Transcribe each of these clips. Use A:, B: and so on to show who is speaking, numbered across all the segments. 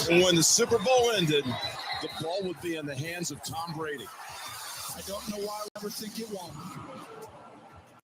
A: And when the Super Bowl ended, the ball would be in the hands of Tom Brady.
B: I don't know why I ever think it won't.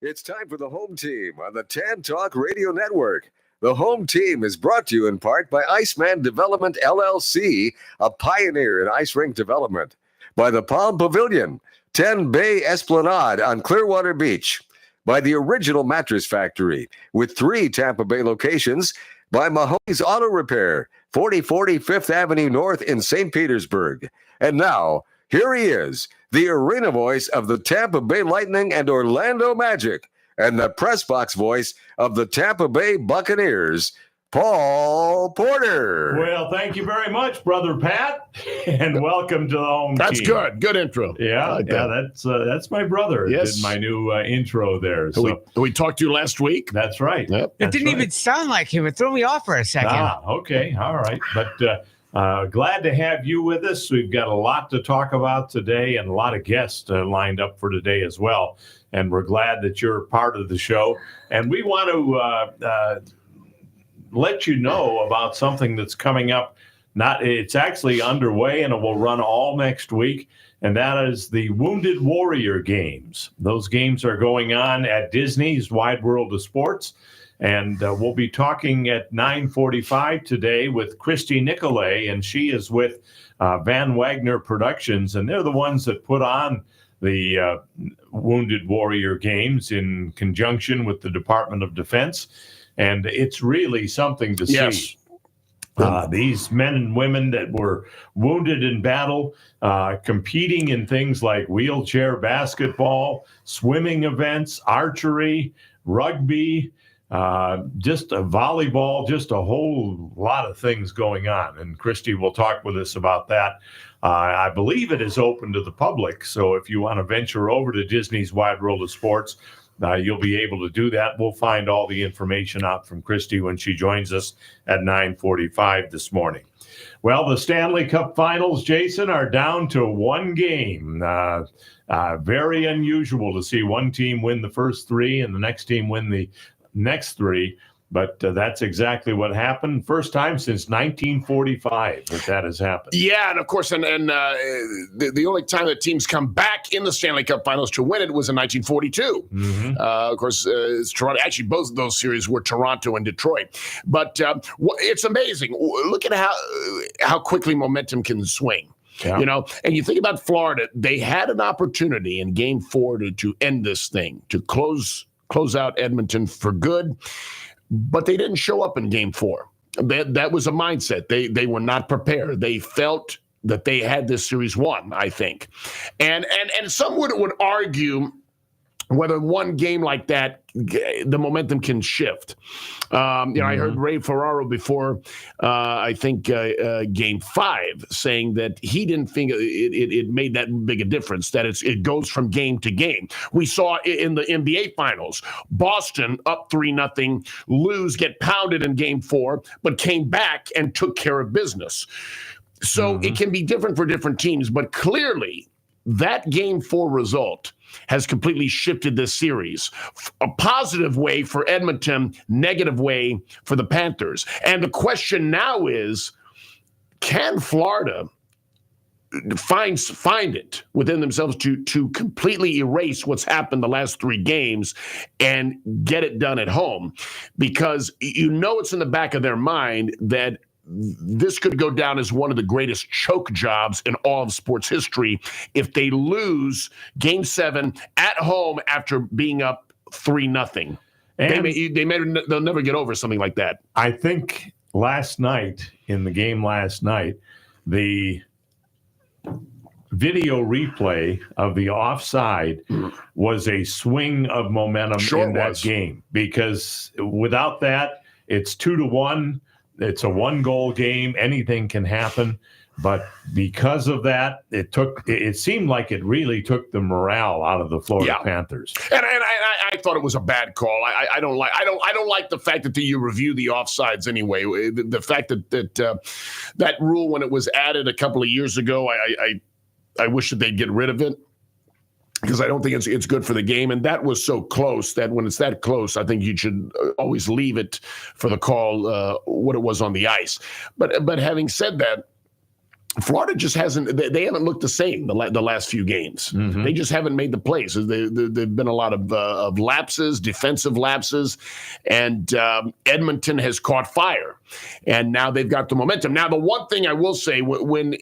C: It's time for the Home Team on the TAN Talk Radio Network. The Home Team is brought to you in part by Iceman Development, LLC, a pioneer in ice rink development. By the Palm Pavilion, 10 Bay Esplanade on Clearwater Beach. By the Original Mattress Factory, with 3 Tampa Bay locations. By Mahoney's Auto Repair, 4040 Fifth Avenue North in St. Petersburg. And now, here he is, the arena voice of the Tampa Bay Lightning and Orlando Magic, and the press box voice of the Tampa Bay Buccaneers, Paul Porter.
D: Well, thank you very much, Brother Pat, and welcome to the Home
E: That's
D: Team.
E: good. Good intro.
D: Yeah, that's my brother.
E: Yes.
D: Did my new intro there. So
E: we talked to you last week.
D: that's right.
E: Yep.
F: It didn't even sound like him. It threw me off for a second.
D: Okay, all right. But glad to have you with us. We've got a lot to talk about today and a lot of guests lined up for today as well. And we're glad that you're part of the show. And we want to let you know about something that's coming up. It's actually underway, and it will run all next week, and that is the Wounded Warrior Games. Those games are going on at Disney's Wide World of Sports, and we'll be talking at 9:45 today with Christy Nicolay, and she is with Van Wagner Productions, and they're the ones that put on the Wounded Warrior Games in conjunction with the Department of Defense. And it's really something to see. These men and women that were wounded in battle, competing in things like wheelchair basketball, swimming events, archery, rugby, just a volleyball, just a whole lot of things going on. And Christy will talk with us about that. I believe it is open to the public. So if you want to venture over to Disney's Wide World of Sports, you'll be able to do that. We'll find all the information out from Christy when she joins us at 9:45 this morning. Well, the Stanley Cup Finals, Jason, are down to one game. Very unusual to see one team win the first 3 and the next team win the next 3. But that's exactly what happened. First time since 1945 that has happened.
E: Yeah, and of course, and the only time that teams come back in the Stanley Cup Finals to win it was in 1942.
D: Mm-hmm.
E: Of course, it's Toronto. Actually, both of those series were Toronto and Detroit. But it's amazing. Look at how quickly momentum can swing. Yeah. You know, and you think about Florida. They had an opportunity in Game 4 to end this thing, to close out Edmonton for good. But they didn't show up in Game 4. That was a mindset. They were not prepared. They felt that they had this series won, I think. And some would argue whether one game like that, the momentum can shift. I heard Ray Ferraro before, I think, Game 5, saying that he didn't think it made that big a difference, that it goes from game to game. We saw in the NBA Finals, Boston up 3-0, lose, get pounded in Game 4, but came back and took care of business. So it can be different for different teams, but clearly that Game 4 result has completely shifted this series. A positive way for Edmonton, negative way for the Panthers. And the question now is, can Florida find it within themselves to completely erase what's happened the last 3 games and get it done at home? Because it's in the back of their mind that this could go down as one of the greatest choke jobs in all of sports history if they lose Game 7 at home after being up 3-0. They'll never get over something like that.
D: I think in the game last night, the video replay of the offside was a swing of momentum in that game, because without that, it's 2-1. It's a 1-goal game. Anything can happen. But because of that, it seemed like it really took the morale out of the Florida Panthers.
E: And I thought it was a bad call. I don't like the fact that you review the offsides anyway. The fact that rule, when it was added a couple of years ago, I wish that they'd get rid of it. because I don't think it's good for the game. And that was so close that when it's that close, I think you should always leave it for the call, what it was on the ice. But having said that, Florida just they haven't looked the same the last few games.
D: Mm-hmm.
E: They just haven't made the plays. There've been a lot of lapses, defensive lapses, and Edmonton has caught fire. And now they've got the momentum. Now, the one thing I will say, when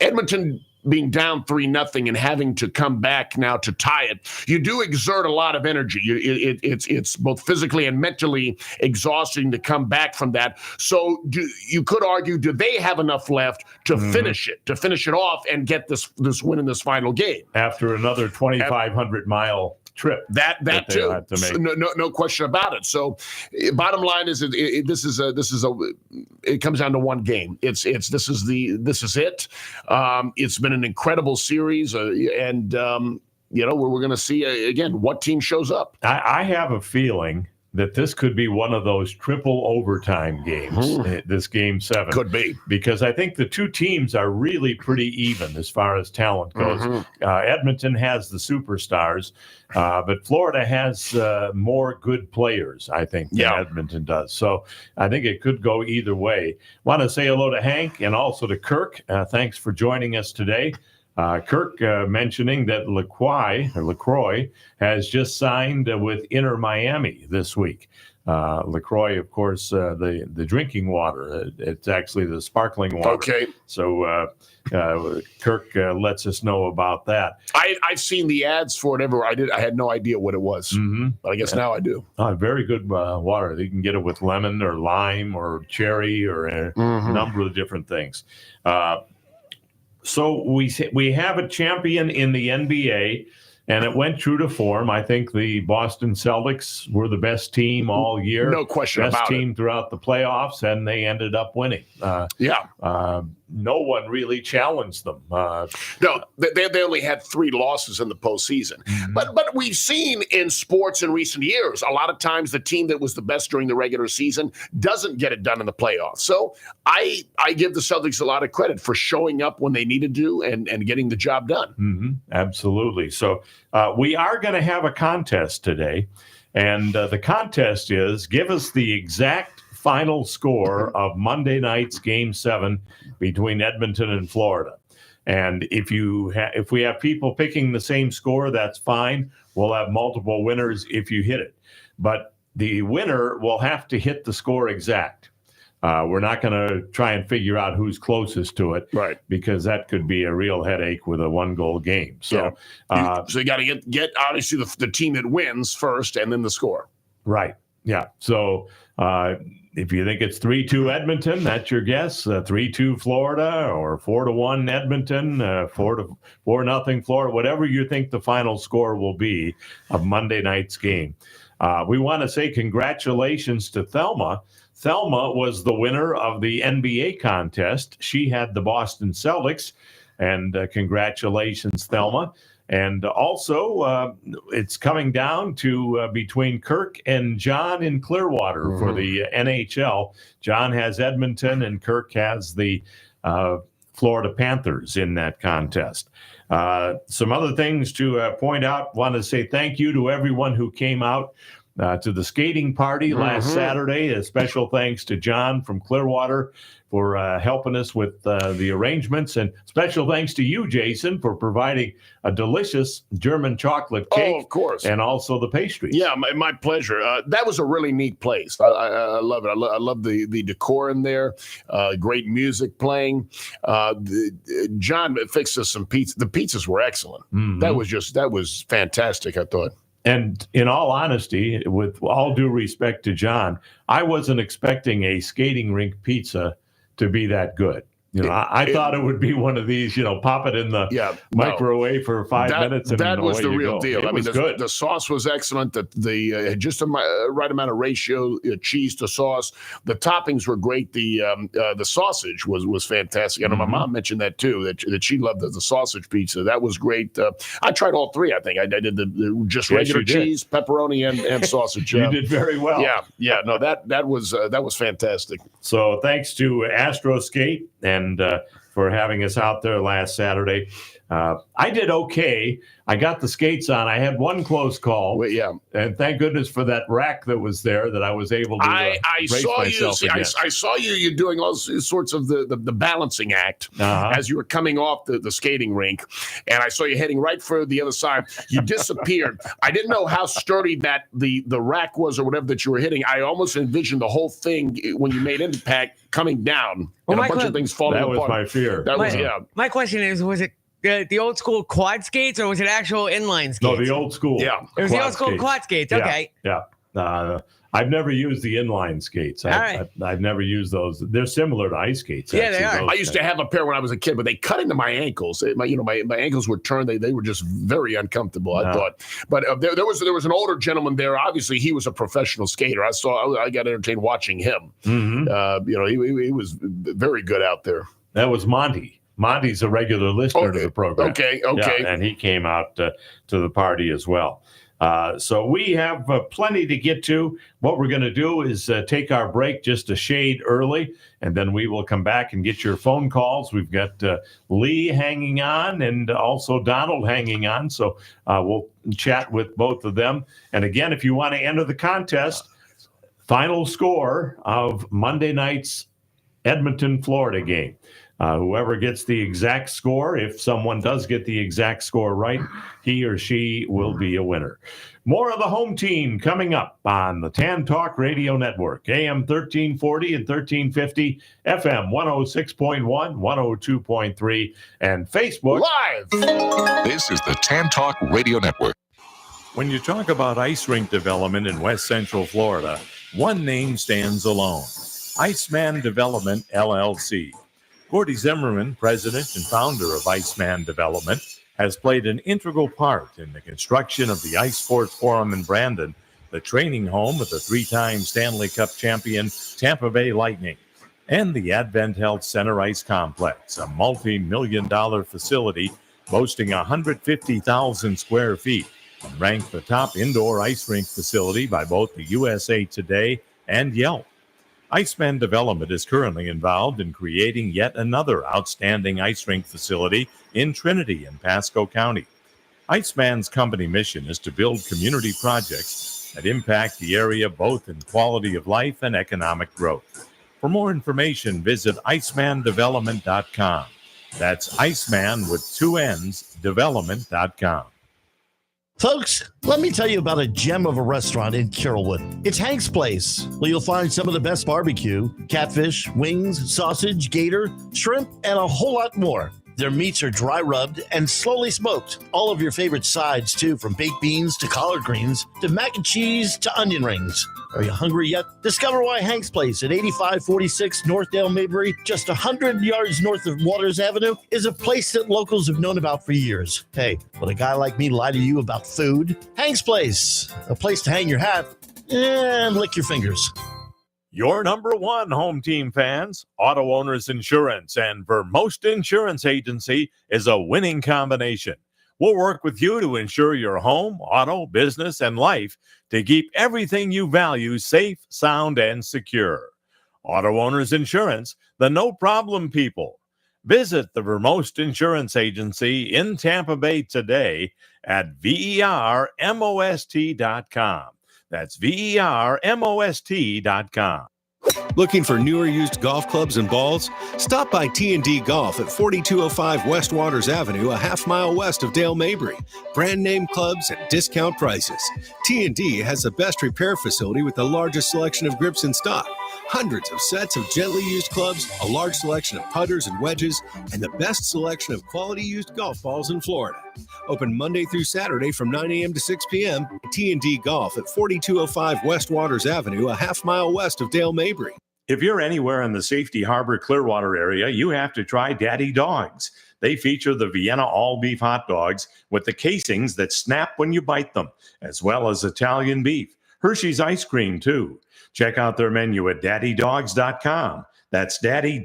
E: Edmonton being down 3-0 and having to come back now to tie it, you do exert a lot of energy. It's both physically and mentally exhausting to come back from that. So you could argue, do they have enough left to finish it off and get this win in this final game
D: after another 2,500-mile trip? That
E: too.
D: Have to make.
E: No question about it. So, bottom line is, it comes down to one game. This is it. It's been an incredible series, and we're going to see again what team shows up.
D: I have a feeling that this could be one of those triple overtime games, this Game 7.
E: Could be.
D: Because I think the two teams are really pretty even as far as talent goes. Edmonton has the superstars, but Florida has more good players, I think, than Edmonton does. So I think it could go either way. Want to say hello to Hank and also to Kirk. Thanks for joining us today. Kirk mentioning that LaCroix has just signed with Inter Miami this week. LaCroix, of course, the drinking water. It's actually the sparkling water.
E: Okay.
D: So Kirk lets us know about that.
E: I've seen the ads for it ever. I had no idea what it was, but I guess now I do.
D: Very good water. You can get it with lemon or lime or cherry or a number of different things. So we have a champion in the NBA, and it went true to form. I think the Boston Celtics were the best team all year.
E: No question about it.
D: Best team throughout the playoffs, and they ended up winning. No one really challenged them.
E: No, they only had 3 losses in the postseason. But we've seen in sports in recent years, a lot of times the team that was the best during the regular season doesn't get it done in the playoffs. So I give the Celtics a lot of credit for showing up when they needed to and getting the job done.
D: Absolutely. So we are going to have a contest today. And the contest is, give us the exact final score of Monday night's Game 7 between Edmonton and Florida. And if we have people picking the same score, that's fine. We'll have multiple winners if you hit it. But the winner will have to hit the score exact. We're not going to try and figure out who's closest to it,
E: right? Because
D: that could be a real headache with a 1-goal game. So,
E: so you got to get obviously the team that wins first, and then the score.
D: Right. Yeah. So if you think it's 3-2 Edmonton, that's your guess. 3-2 Florida, or 4-1 Edmonton, 4-0 Florida, whatever you think the final score will be of Monday night's game. We want to say congratulations to Thelma. Thelma was the winner of the NBA contest. She had the Boston Celtics, and congratulations, Thelma. And also, it's coming down to between Kirk and John in Clearwater for the NHL. John has Edmonton, and Kirk has the Florida Panthers in that contest. Some other things to point out. Want to say thank you to everyone who came out to the skating party last Saturday. A special thanks to John from Clearwater for helping us with the arrangements. And special thanks to you, Jason, for providing a delicious German chocolate cake.
E: Oh, of course.
D: And also the pastries.
E: Yeah, my pleasure. That was a really neat place. I love it. I love the decor in there. Great music playing. John fixed us some pizza. The pizzas were excellent. That was fantastic, I thought.
D: And in all honesty, with all due respect to John, I wasn't expecting a skating rink pizza to be that good. I thought it would be one of these, pop it in the microwave for 5 minutes. And
E: that was the real deal.
D: It was good.
E: The sauce was excellent. The just a right amount of ratio, cheese to sauce. The toppings were great. The sausage was fantastic. I know my mom mentioned that too, that she loved the sausage pizza. That was great. I tried all 3. I think I did the just regular cheese, pepperoni, and sausage.
D: You did very well.
E: Yeah. No, that was fantastic.
D: So thanks to Astro Skate and for having us out there last Saturday. I did okay. I got the skates on. I had one close call.
E: Well, yeah.
D: And thank goodness for that rack that was there that I was able to
E: I
D: brace
E: saw you.
D: myself
E: See,
D: against.
E: I saw you doing all sorts of the balancing act as you were coming off the skating rink, and I saw you heading right for the other side. You disappeared. I didn't know how sturdy that the rack was or whatever that you were hitting. I almost envisioned the whole thing when you made impact coming down and a bunch of things falling
D: that
E: apart.
D: was my fear.
E: That was
F: My question is, was it the old school quad skates or was it actual inline skates?
D: No, the old school.
E: Yeah.
F: It was the old school quad skates. Okay.
D: Yeah. I've never used the inline skates. I've never used those. They're similar to ice skates.
F: Yeah, they are.
E: I used to have a pair when I was a kid, but they cut into my ankles. My ankles were turned. They were just very uncomfortable, I thought. But there was an older gentleman there. Obviously, he was a professional skater. I got entertained watching him.
D: Mm-hmm.
E: He was very good out there.
D: That was Monty. Monty's a regular listener to the program.
E: Okay.
D: Yeah, and he came out to the party as well. So we have plenty to get to. What we're going to do is take our break just a shade early, and then we will come back and get your phone calls. We've got Lee hanging on and also Donald hanging on. So we'll chat with both of them. And again, if you want to enter the contest, final score of Monday night's Edmonton, Florida game. Whoever gets the exact score, if someone does get the exact score right, he or she will be a winner. More of the home team coming up on the Tan Talk Radio Network, AM 1340 and 1350, FM 106.1, 102.3, and Facebook
E: Live.
G: This is the Tan Talk Radio Network.
D: When you talk about ice rink development in West Central Florida, one name stands alone: Iceman Development, LLC. Gordy Zimmerman, president and founder of Iceman Development, has played an integral part in the construction of the Ice Sports Forum in Brandon, the training home of the three-time Stanley Cup champion Tampa Bay Lightning, and the Advent Health Center Ice Complex, a multi-million-dollar facility boasting 150,000 square feet, and ranked the top indoor ice rink facility by both the USA Today and Yelp. Iceman Development is currently involved in creating yet another outstanding ice rink facility in Trinity and Pasco County. Iceman's company mission is to build community projects that impact the area both in quality of life and economic growth. For more information, visit icemandevelopment.com. That's Iceman with two N's, development.com.
H: Folks, let me tell you about a gem of a restaurant in Carrollwood. It's Hank's Place, where you'll find some of the best barbecue, catfish, wings, sausage, gator, shrimp, and a whole lot more. Their meats are dry rubbed and slowly smoked. All of your favorite sides, too, from baked beans to collard greens to mac and cheese to onion rings. Are you hungry yet? Discover why Hank's Place at 8546 North Dale Maybury, just 100 yards north of Waters Avenue, is a place that locals have known about for years. Hey, would a guy like me lie to you about food? Hank's Place, a place to hang your hat and lick your fingers.
D: Your number one home team fans, Auto Owners Insurance and Vermost Insurance Agency is a winning combination. We'll work with you to ensure your home, auto, business, and life to keep everything you value safe, sound, and secure. Auto Owners Insurance, the no-problem people. Visit the Vermost Insurance Agency in Tampa Bay today at vermost.com. That's vermost.com.
I: Looking for newer used golf clubs and balls? Stop by T&D Golf at 4205 West Waters Avenue, a half mile west of Dale Mabry. Brand name clubs at discount prices. T&D has the best repair facility with the largest selection of grips in stock. Hundreds of sets of gently used clubs, a large selection of putters and wedges, and the best selection of quality used golf balls in Florida. Open Monday through Saturday from 9 a.m. to 6 p.m. T&D Golf at 4205 West Waters Avenue, a half mile west of Dale Mabry.
D: If you're anywhere in the Safety Harbor Clearwater area, you have to try Daddy Dogs. They feature the Vienna all-beef hot dogs with the casings that snap when you bite them, as well as Italian beef. Hershey's ice cream, too. Check out their menu at daddydogs.com. That's daddy,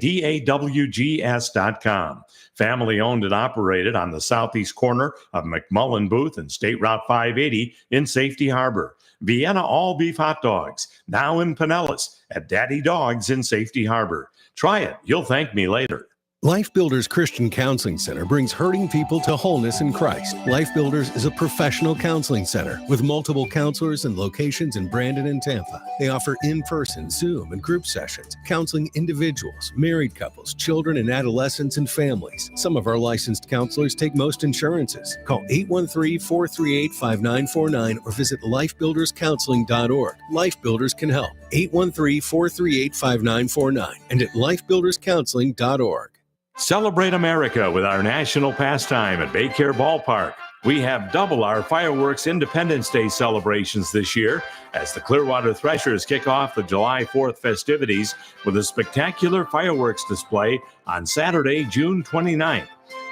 D: DAWGS.com. Family owned and operated on the southeast corner of McMullen Booth and State Route 580 in Safety Harbor. Vienna all-beef hot dogs, now in Pinellas at Daddy Dogs in Safety Harbor. Try it. You'll thank me later.
I: Life Builders Christian Counseling Center brings hurting people to wholeness in Christ. Life Builders is a professional counseling center with multiple counselors and locations in Brandon and Tampa. They offer in-person, Zoom, and group sessions, counseling individuals, married couples, children and adolescents, and families. Some of our licensed counselors take most insurances. Call 813-438-5949 or visit lifebuilderscounseling.org. Life Builders can help. 813-438-5949 and at lifebuilderscounseling.org.
D: Celebrate America with our national pastime at Baycare Ballpark. We have double our fireworks Independence Day celebrations this year as the Clearwater Threshers kick off the July 4th festivities with a spectacular fireworks display on Saturday, June 29th.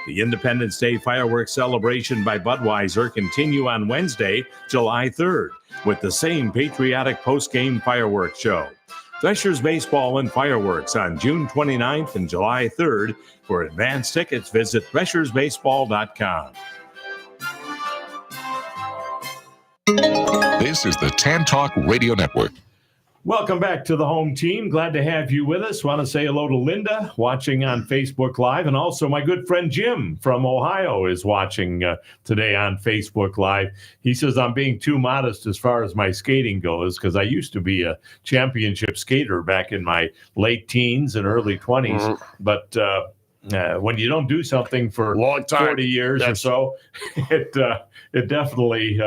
D: The Independence Day fireworks celebration by Budweiser continue on Wednesday, July 3rd, with the same patriotic post-game fireworks show. Threshers baseball and fireworks on June 29th and July 3rd. For advance tickets, visit threshersbaseball.com.
G: This is the Tan Talk Radio Network.
D: Welcome back to the home team. Glad to have you with us. Want to say hello to Linda watching on Facebook Live. And also my good friend Jim from Ohio is watching today on Facebook Live. He says I'm being too modest as far as my skating goes because I used to be a championship skater back in my late teens and early 20s. Mm-hmm. But when you don't do something for long time, 40 years or so, it definitely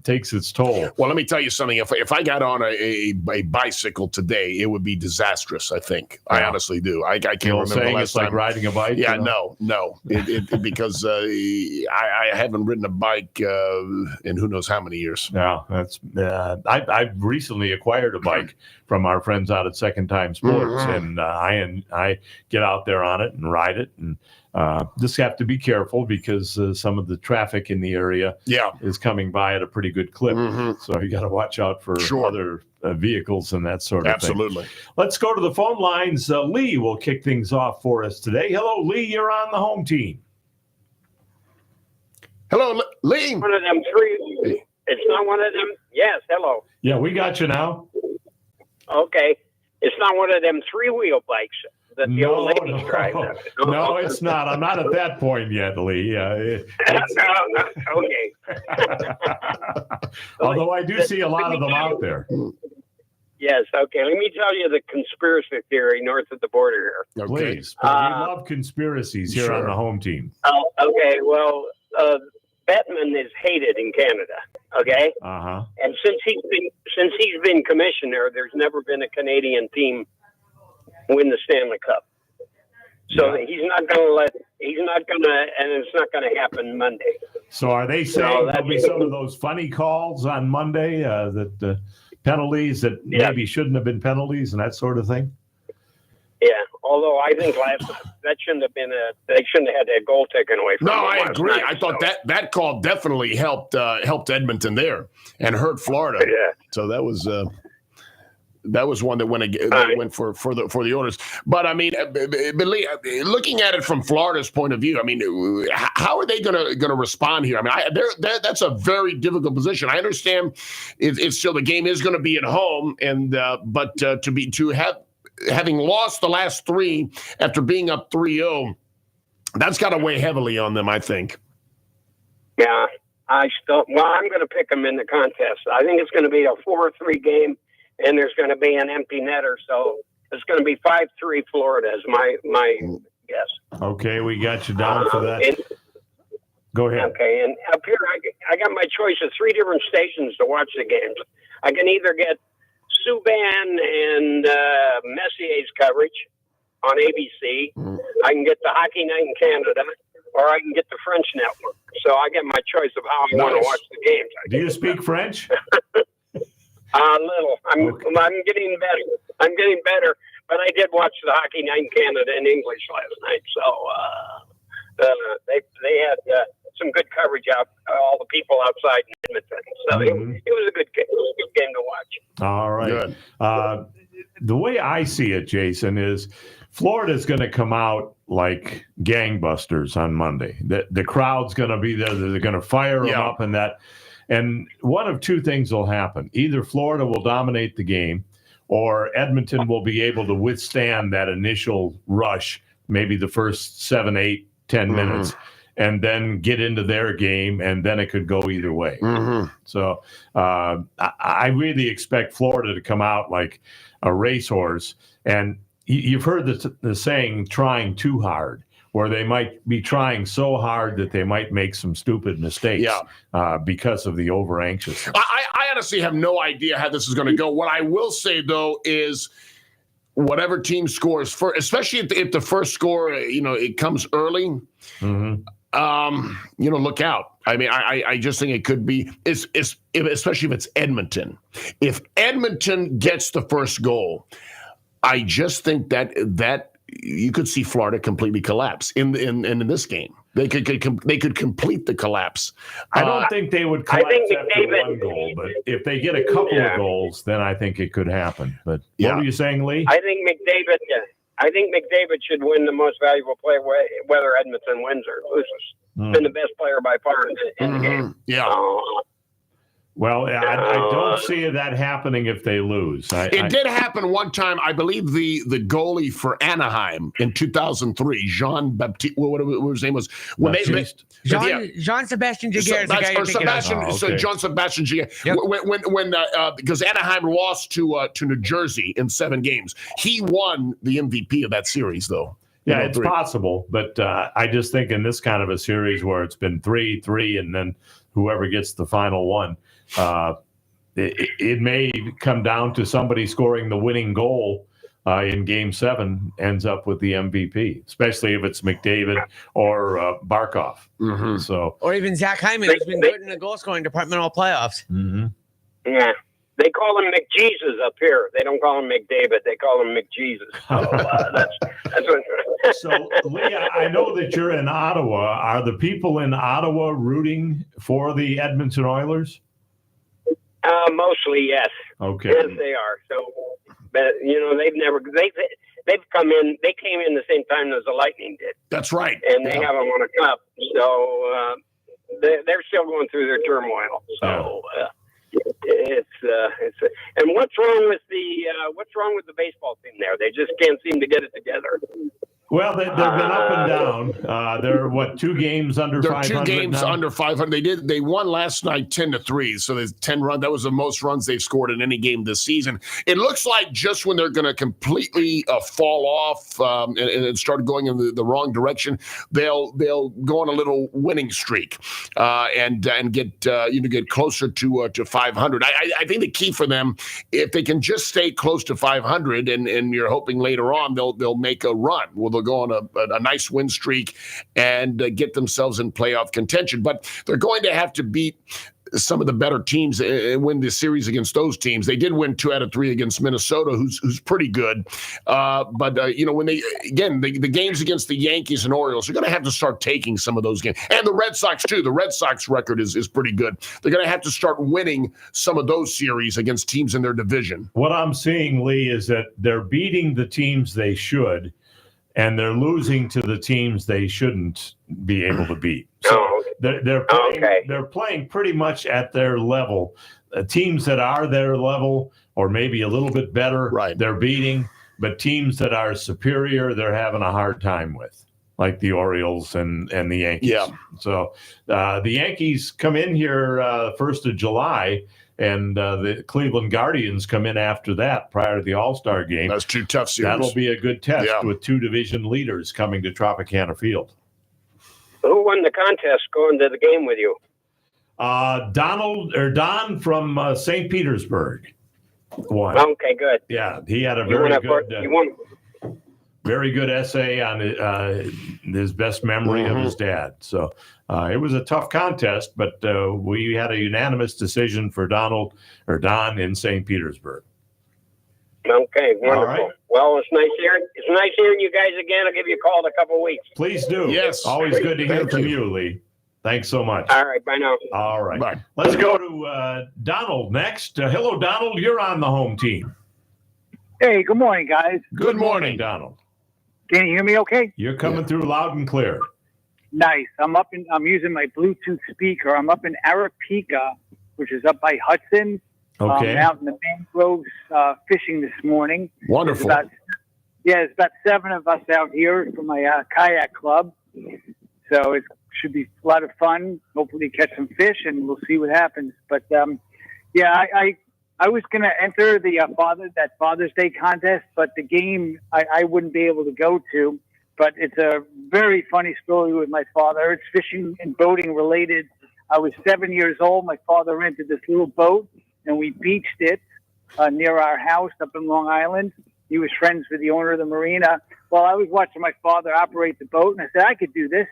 D: takes its toll.
E: Well, let me tell you something. If I got on a bicycle today, it would be disastrous, I think. Yeah. I honestly do. I can't remember the last time.
D: Like riding a bike?
E: Yeah, no. Because I haven't ridden a bike in who knows how many years.
D: Yeah, that's. I've recently acquired a bike from our friends out at Second Time Sports, mm-hmm. and I get out there on it and ride it, and just have to be careful because some of the traffic in the area is coming by at a pretty good clip. Mm-hmm. So you got to watch out for other vehicles and that sort of thing.
E: Absolutely.
D: Let's go to the phone lines. Lee will kick things off for us today. Hello, Lee. You're on the home team.
E: Hello, Lee.
J: One of them three. It's not one of them. Yes. Hello.
D: Yeah, we got you now.
J: Okay. It's not one of them three-wheel bikes that the old ladies drive.
D: No, it's not. I'm not at that point yet, Lee.
J: Okay.
D: Although I do see a lot of them out there.
J: Yes. Okay. Let me tell you the conspiracy theory north of the border
D: here. Okay. Please. We love conspiracies here on the home team.
J: Okay. Well, Bettman is hated in Canada. Okay.
D: Uh-huh.
J: And since he's been commissioner, there's never been a Canadian team win the Stanley Cup. So he's not going to, and it's not going to happen Monday.
D: So are they saying there'll be some of those funny calls on Monday that penalties that maybe shouldn't have been penalties and that sort of thing?
J: Yeah, although I think that shouldn't have been they shouldn't have had that goal taken away from them.
E: No, I agree. I thought that call definitely helped Edmonton there and hurt Florida.
J: Yeah.
E: So that was one that went for the Oilers. But I mean, looking at it from Florida's point of view, I mean, how are they going to respond here? I mean, that's a very difficult position. I understand it's still the game is going to be at home, and but having lost the last three after being up 3-0, that's got to weigh heavily on them, I think.
J: Yeah, I'm going to pick them in the contest. I think it's going to be a 4-3 game, and there's going to be an empty netter. So it's going to be 5-3 Florida is my guess.
D: Okay, we got you down for that. Go ahead.
J: Okay, and up here I got my choice of 3 different stations to watch the games. I can either get Subban and Messier's coverage on ABC. I can get the Hockey Night in Canada, or I can get the French network. So I get my choice of how I want to watch the games.
D: Do you speak French?
J: A little. I'm getting better. I'm getting better, but I did watch the Hockey Night in Canada in English last night. So they had some good coverage out, all the people outside in Edmonton. So it was a good game. It was a good game to watch.
D: All right. The way I see it, Jason, is Florida's going to come out like gangbusters on Monday. The crowd's going to be there. They're going to fire them up and that. And one of two things will happen. Either Florida will dominate the game, or Edmonton will be able to withstand that initial rush maybe the first 7, 8, 10 minutes, and then get into their game, and then it could go either way. So I really expect Florida to come out like a racehorse. And you've heard the saying, trying too hard, where they might be trying so hard that they might make some stupid mistakes because of the over-anxious.
E: I honestly have no idea how this is going to go. What I will say, though, is whatever team scores first, especially if the first score, it comes early, look out. I mean, I just think it could be, especially if it's Edmonton. If Edmonton gets the first goal, I just think that you could see Florida completely collapse in this game. They could complete the collapse.
D: I don't think they would collapse after one goal, but if they get a couple of goals, then I think it could happen. But what were you saying, Lee?
J: I think McDavid should win the most valuable player, whether Edmonton wins or loses. Been the best player by far in the game.
D: Well, I don't see that happening if they lose.
E: It did happen one time. I believe the goalie for Anaheim in 2003, Jean Baptiste, whatever his name was, when
F: Jean Sebastian Giguère is the guy you're thinking of.
E: So Jean Sebastian Giguère. When because Anaheim lost to New Jersey in 7 games, he won the MVP of that series, though.
D: Yeah, it's possible, but I just think in this kind of a series where it's been 3-3, and then whoever gets the final one. It may come down to somebody scoring the winning goal in Game 7 ends up with the MVP, especially if it's McDavid or Barkov. So,
F: or even Zach Hyman, who's been good in the goal scoring department all playoffs.
J: Yeah, they call him McJesus up here. They don't call him McDavid. They call him McJesus. So that's what.
D: So, Leah, I know that you're in Ottawa. Are the people in Ottawa rooting for the Edmonton Oilers?
J: Mostly, yes.
D: Okay.
J: Yes, they are. So, but they've come in. They came in the same time as the Lightning did.
E: That's right.
J: And they haven't won a cup, so they're still going through their turmoil. So it's and what's wrong with the baseball team there? They just can't seem to get it together.
D: Well, they've been up and down. They're 2 games under 500
E: They're 2 games
D: now?
E: under 500. They won last night 10-3. So there's 10 runs. That was the most runs they've scored in any game this season. It looks like just when they're going to completely fall off and start going in the wrong direction, they'll go on a little winning streak and get closer to 500. I think the key for them, if they can just stay close to 500, and you're hoping later on they'll make a run. Well, they'll go on a nice win streak and get themselves in playoff contention. But they're going to have to beat some of the better teams and win this series against those teams. They did win 2 out of 3 against Minnesota, who's pretty good. But when the games against the Yankees and Orioles, they're going to have to start taking some of those games. And the Red Sox, too. The Red Sox record is pretty good. They're going to have to start winning some of those series against teams in their division.
D: What I'm seeing, Lee, is that they're beating the teams they should, and they're losing to the teams they shouldn't be able to beat. So they're playing pretty much at their level. Teams that are their level or maybe a little bit better, they're beating. But teams that are superior, they're having a hard time with, like the Orioles and the Yankees.
E: Yeah.
D: So the Yankees come in here 1st of July, and the Cleveland Guardians come in after that, prior to the All-Star game.
E: That's 2 tough series.
D: That'll be a good test with 2 division leaders coming to Tropicana Field.
J: Who won the contest going to the game with you?
D: Don from St. Petersburg won.
J: Okay, good.
D: Yeah, he had a very good essay on his best memory of his dad. So it was a tough contest, but we had a unanimous decision for Don in St. Petersburg.
J: Okay, wonderful.
D: Right.
J: Well, it's nice hearing you guys again. I'll give you a call in a couple of weeks.
D: Please do.
E: Yes.
D: Always good to hear from you, Lee. Thanks so much.
J: All right, bye now.
D: All right.
E: Bye.
D: Let's go to Donald next. Hello, Donald. You're on the home team.
K: Hey, good morning, guys.
D: Good morning, Donald.
K: Can you hear me okay?
D: You're coming through loud and clear.
K: Nice. I'm using my Bluetooth speaker. I'm up in Arapika, which is up by Hudson.
D: Okay.
K: Out in the mangroves fishing this morning.
E: Wonderful.
K: Yeah, there's about 7 of us out here for my kayak club. So it should be a lot of fun. Hopefully catch some fish, and we'll see what happens. But, I was going to enter the Father's Day contest, but the game I wouldn't be able to go to. But it's a very funny story with my father. It's fishing and boating related. I was 7 years old. My father rented this little boat, and we beached it near our house up in Long Island. He was friends with the owner of the marina. Well, I was watching my father operate the boat, and I said, I could do this.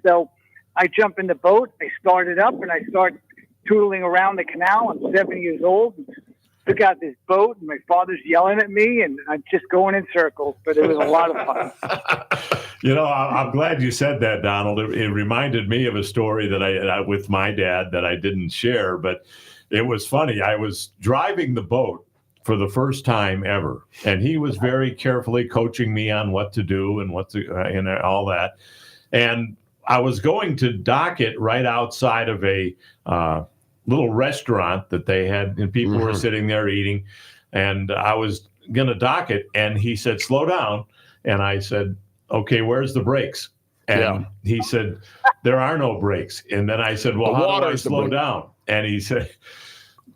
K: So I jump in the boat, I start it up, and I start tootling around the canal. I'm 7 years old. Took out this boat, and my father's yelling at me, and I'm just going in circles. But it was a lot of fun.
D: I'm glad you said that, Donald. It reminded me of a story that I with my dad that I didn't share, but it was funny. I was driving the boat for the first time ever, and he was very carefully coaching me on what to do and and all that. And I was going to dock it right outside of a little restaurant that they had, and people were sitting there eating, and I was going to dock it, and he said, slow down. And I said, okay, where's the brakes? And he said, there are no brakes. And then I said, well, how do I slow down? And he said,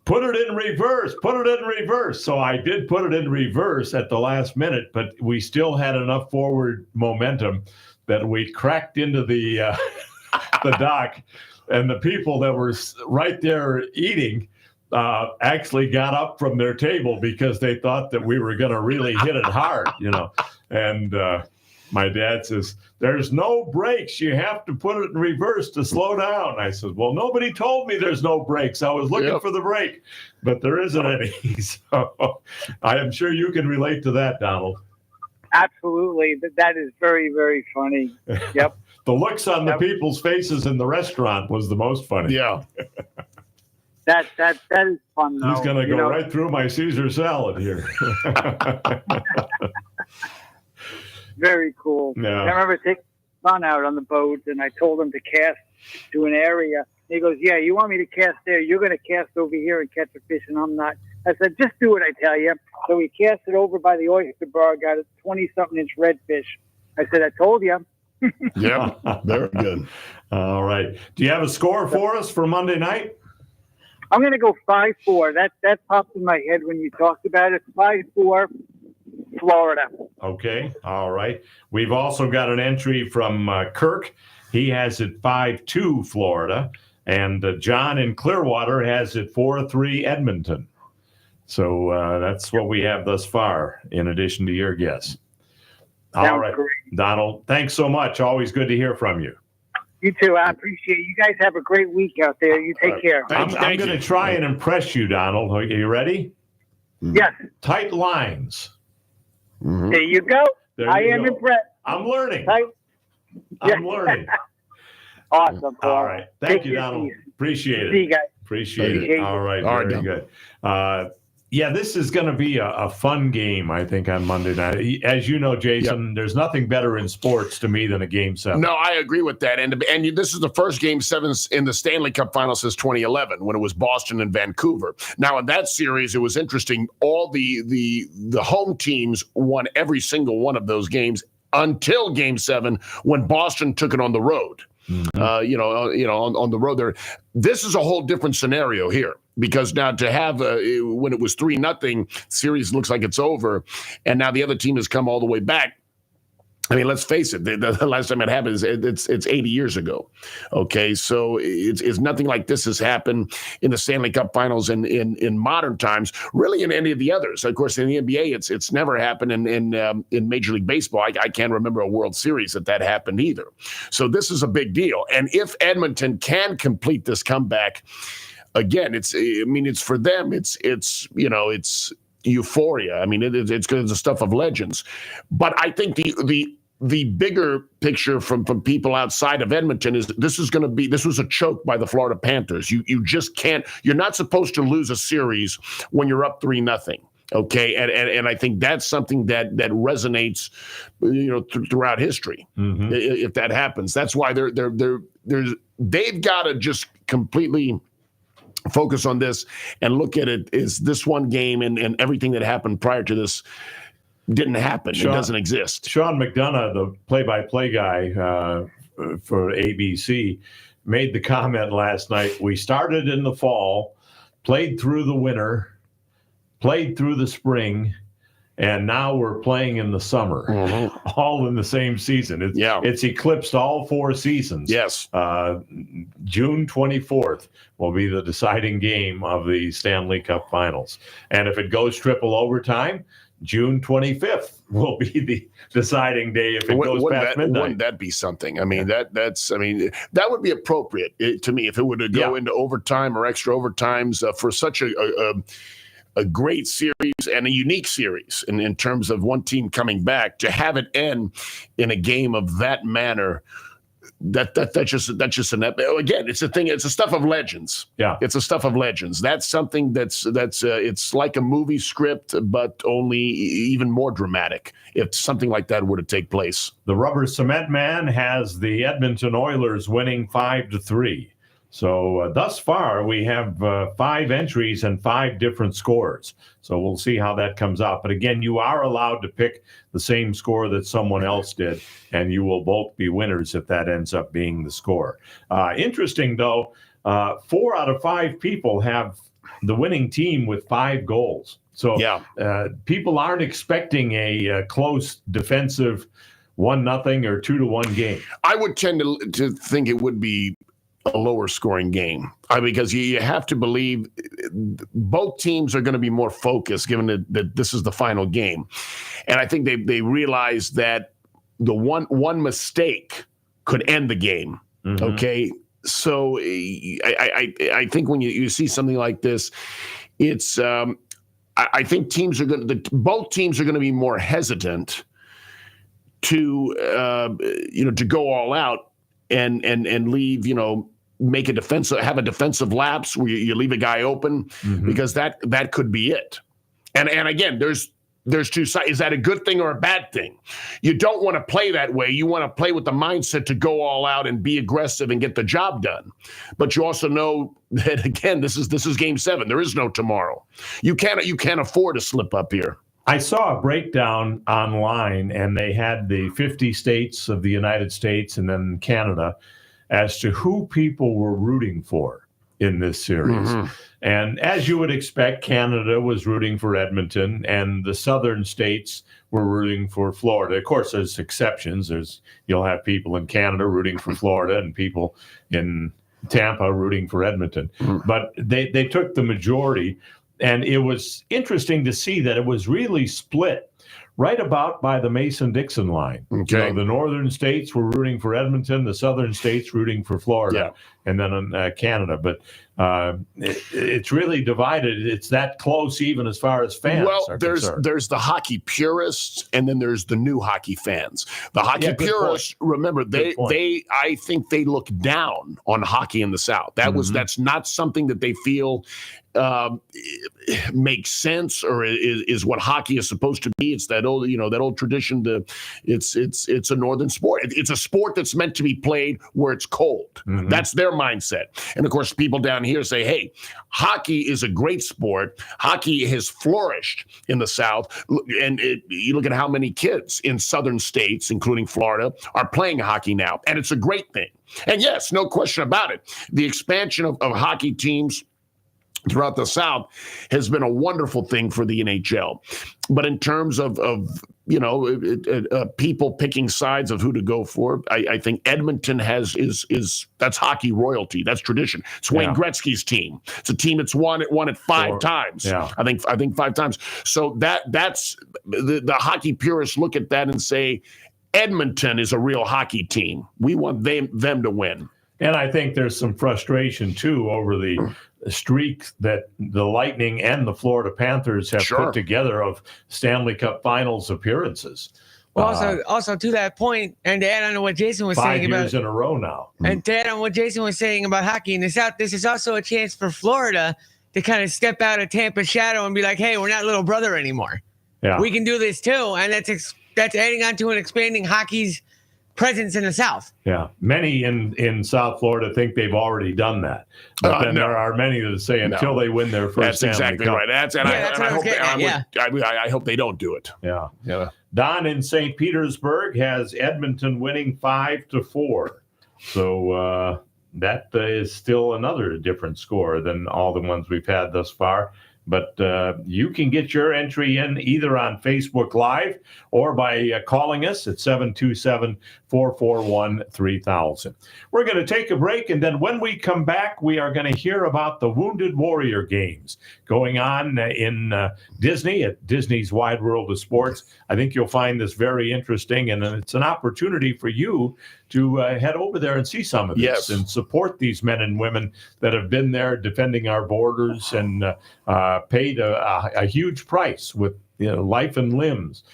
D: put it in reverse, put it in reverse. So I did put it in reverse at the last minute, but we still had enough forward momentum that we cracked into the dock, and the people that were right there eating actually got up from their table because they thought that we were going to really hit it hard, And my dad says, there's no brakes. You have to put it in reverse to slow down. I said, well, nobody told me there's no brakes. I was looking for the brake, but there isn't any. So I am sure you can relate to that, Donald.
K: Absolutely. That is very, very funny. Yep.
D: The looks on the people's faces in the restaurant was the most funny.
E: Yeah.
K: That is fun, though.
D: He's going to go right through my Caesar salad here.
K: Very cool.
D: Yeah.
K: I remember taking my son out on the boat, and I told him to cast to an area. He goes, yeah, you want me to cast there? You're going to cast over here and catch a fish, and I'm not. I said, just do what I tell you. So we cast it over by the oyster bar, got a 20-something inch redfish. I said, I told you.
E: Yeah, very good.
D: All right. Do you have a score for us for Monday night?
K: I'm going to go 5-4. That popped in my head when you talked about it. 5-4, Florida.
D: Okay. All right. We've also got an entry from Kirk. He has it 5-2 Florida. And John in Clearwater has it 4-3 Edmonton. So that's what we have thus far, in addition to your guess. All right,
K: great.
D: Donald, thanks so much. Always good to hear from you.
K: You too. I appreciate it. You guys have a great week out there. You take care.
D: I'm going to try and impress you, Donald. Are you ready?
K: Yes.
D: Tight lines.
K: There you go. I am impressed.
D: I'm learning.
K: I'm
D: learning.
K: Awesome.
D: All right. Thank you, Donald. Appreciate it.
K: See you guys.
D: Appreciate it. All right. Very good. This is going to be a fun game, I think, on Monday night. As you know, Jason, there's nothing better in sports to me than a Game 7.
E: No, I agree with that. And this is the first Game 7 in the Stanley Cup Final since 2011, when it was Boston and Vancouver. Now, in that series, it was interesting. All the home teams won every single one of those games until Game 7, when Boston took it on the road. On the road there. This is a whole different scenario here, because now to have when it was 3-0, series looks like it's over, and now the other team has come all the way back. I mean, let's face it. The last time it happened is it's 80 years ago. Okay, so it's nothing like this has happened in the Stanley Cup Finals in modern times, really in any of the others. Of course, in the NBA, it's never happened. In Major League Baseball, I can't remember a World Series that happened either. So this is a big deal. And if Edmonton can complete this comeback, again, it's for them. It's euphoria. I mean, it's the stuff of legends. But I think the bigger picture from people outside of Edmonton is this was a choke by the Florida Panthers. You just can't. You're not supposed to lose a series when you're up 3-0. Okay, and I think that's something that resonates, throughout history. If that happens, that's why they've got to just completely focus on this and look at it as this one game and everything that happened prior to this. didn't happen. It doesn't exist.
D: Sean McDonough, the play-by-play guy for ABC, made the comment last night, we started in the fall, played through the winter, played through the spring, and now we're playing in the summer, all in the same season. It's eclipsed all 4 seasons.
E: Yes.
D: June 24th will be the deciding game of the Stanley Cup Finals. And if it goes triple overtime, June 25th will be the deciding day if it goes past midnight.
E: Wouldn't that be something? I mean, that would be appropriate to me if it were to go into overtime or extra overtimes for such a great series and a unique series in terms of one team coming back. To have it end in a game of that manner, that's just an again. It's a thing. It's a stuff of legends.
D: Yeah,
E: it's a stuff of legends. That's something that's it's like a movie script, but only even more dramatic if something like that were to take place.
D: The Rubber Cement Man has the Edmonton Oilers winning 5-3. So thus far, we have 5 entries and 5 different scores. So we'll see how that comes out. But again, you are allowed to pick the same score that someone else did, and you will both be winners if that ends up being the score. Interesting, though, 4 out of 5 people have the winning team with 5 goals. So people aren't expecting a close defensive 1-0 or 2-1 game.
E: I would tend to think it would be a lower scoring game because you have to believe both teams are going to be more focused given that this is the final game. And I think they realize that the one mistake could end the game. Mm-hmm. Okay. So I think when you see something like this, it's I think both teams are going to be more hesitant to go all out and leave, have a defensive lapse where you leave a guy open, because that could be it. And again, there's 2 sides. Is that a good thing or a bad thing? You don't want to play that way. You want to play with the mindset to go all out and be aggressive and get the job done. But you also know that, again, this is Game 7. There is no tomorrow. You can't afford to slip up here.
D: I saw a breakdown online, and they had the 50 states of the United States and then Canada as to who people were rooting for in this series. Mm-hmm. And as you would expect, Canada was rooting for Edmonton, and the southern states were rooting for Florida. Of course, there's exceptions. You'll have people in Canada rooting for Florida and people in Tampa rooting for Edmonton. Mm-hmm. But they took the majority. And it was interesting to see that it was really split right about by the Mason-Dixon line.
E: Okay.
D: The northern states were rooting for Edmonton, the southern states rooting for Florida, and then Canada. But it's really divided. It's that close even as far as fans are concerned.
E: There's the hockey purists, and then there's the new hockey fans. The hockey purists, remember, I think they look down on hockey in the South. That's not something that they feel makes sense or is what hockey is supposed to be. It's that old tradition. It's a northern sport. It's a sport that's meant to be played where it's cold. Mm-hmm. That's their mindset. And of course, people down here say, "Hey, hockey is a great sport. Hockey has flourished in the South." And you look at how many kids in southern states, including Florida, are playing hockey now, and it's a great thing. And yes, no question about it. The expansion of hockey teams throughout the South has been a wonderful thing for the NHL. But in terms of people picking sides of who to go for, I think Edmonton that's hockey royalty. That's tradition. It's Wayne Gretzky's team. It's a team that's won it 5 times. Yeah. I think 5 times. So that's the hockey purists look at that and say, Edmonton is a real hockey team. We want them to win.
D: And I think there's some frustration, too, over the streak that the Lightning and the Florida Panthers have put together of Stanley Cup Finals appearances.
F: Well, also to that point, and to add on to what Jason was saying about
D: 5 years in a row now,
F: and to add on what Jason was saying about hockey in the South, this is also a chance for Florida to kind of step out of Tampa's shadow and be like, "Hey, we're not little brother anymore. Yeah, we can do this too." And that's adding on to and expanding hockey's presence in the South.
D: Yeah, many in South Florida think they've already done that, but then there are many that say until they win their first.
E: That's exactly right. I hope they don't do it.
D: Yeah. Don in St. Petersburg has Edmonton winning 5-4, so that is still another different score than all the ones we've had thus far. But you can get your entry in either on Facebook Live or by calling us at 727-441-3000. We're going to take a break, and then when we come back, we are going to hear about the Wounded Warrior Games going on in Disney, at Disney's Wide World of Sports. I think you'll find this very interesting, and it's an opportunity for you to head over there and see some of this and support these men and women that have been there defending our borders and paid a huge price with life and limbs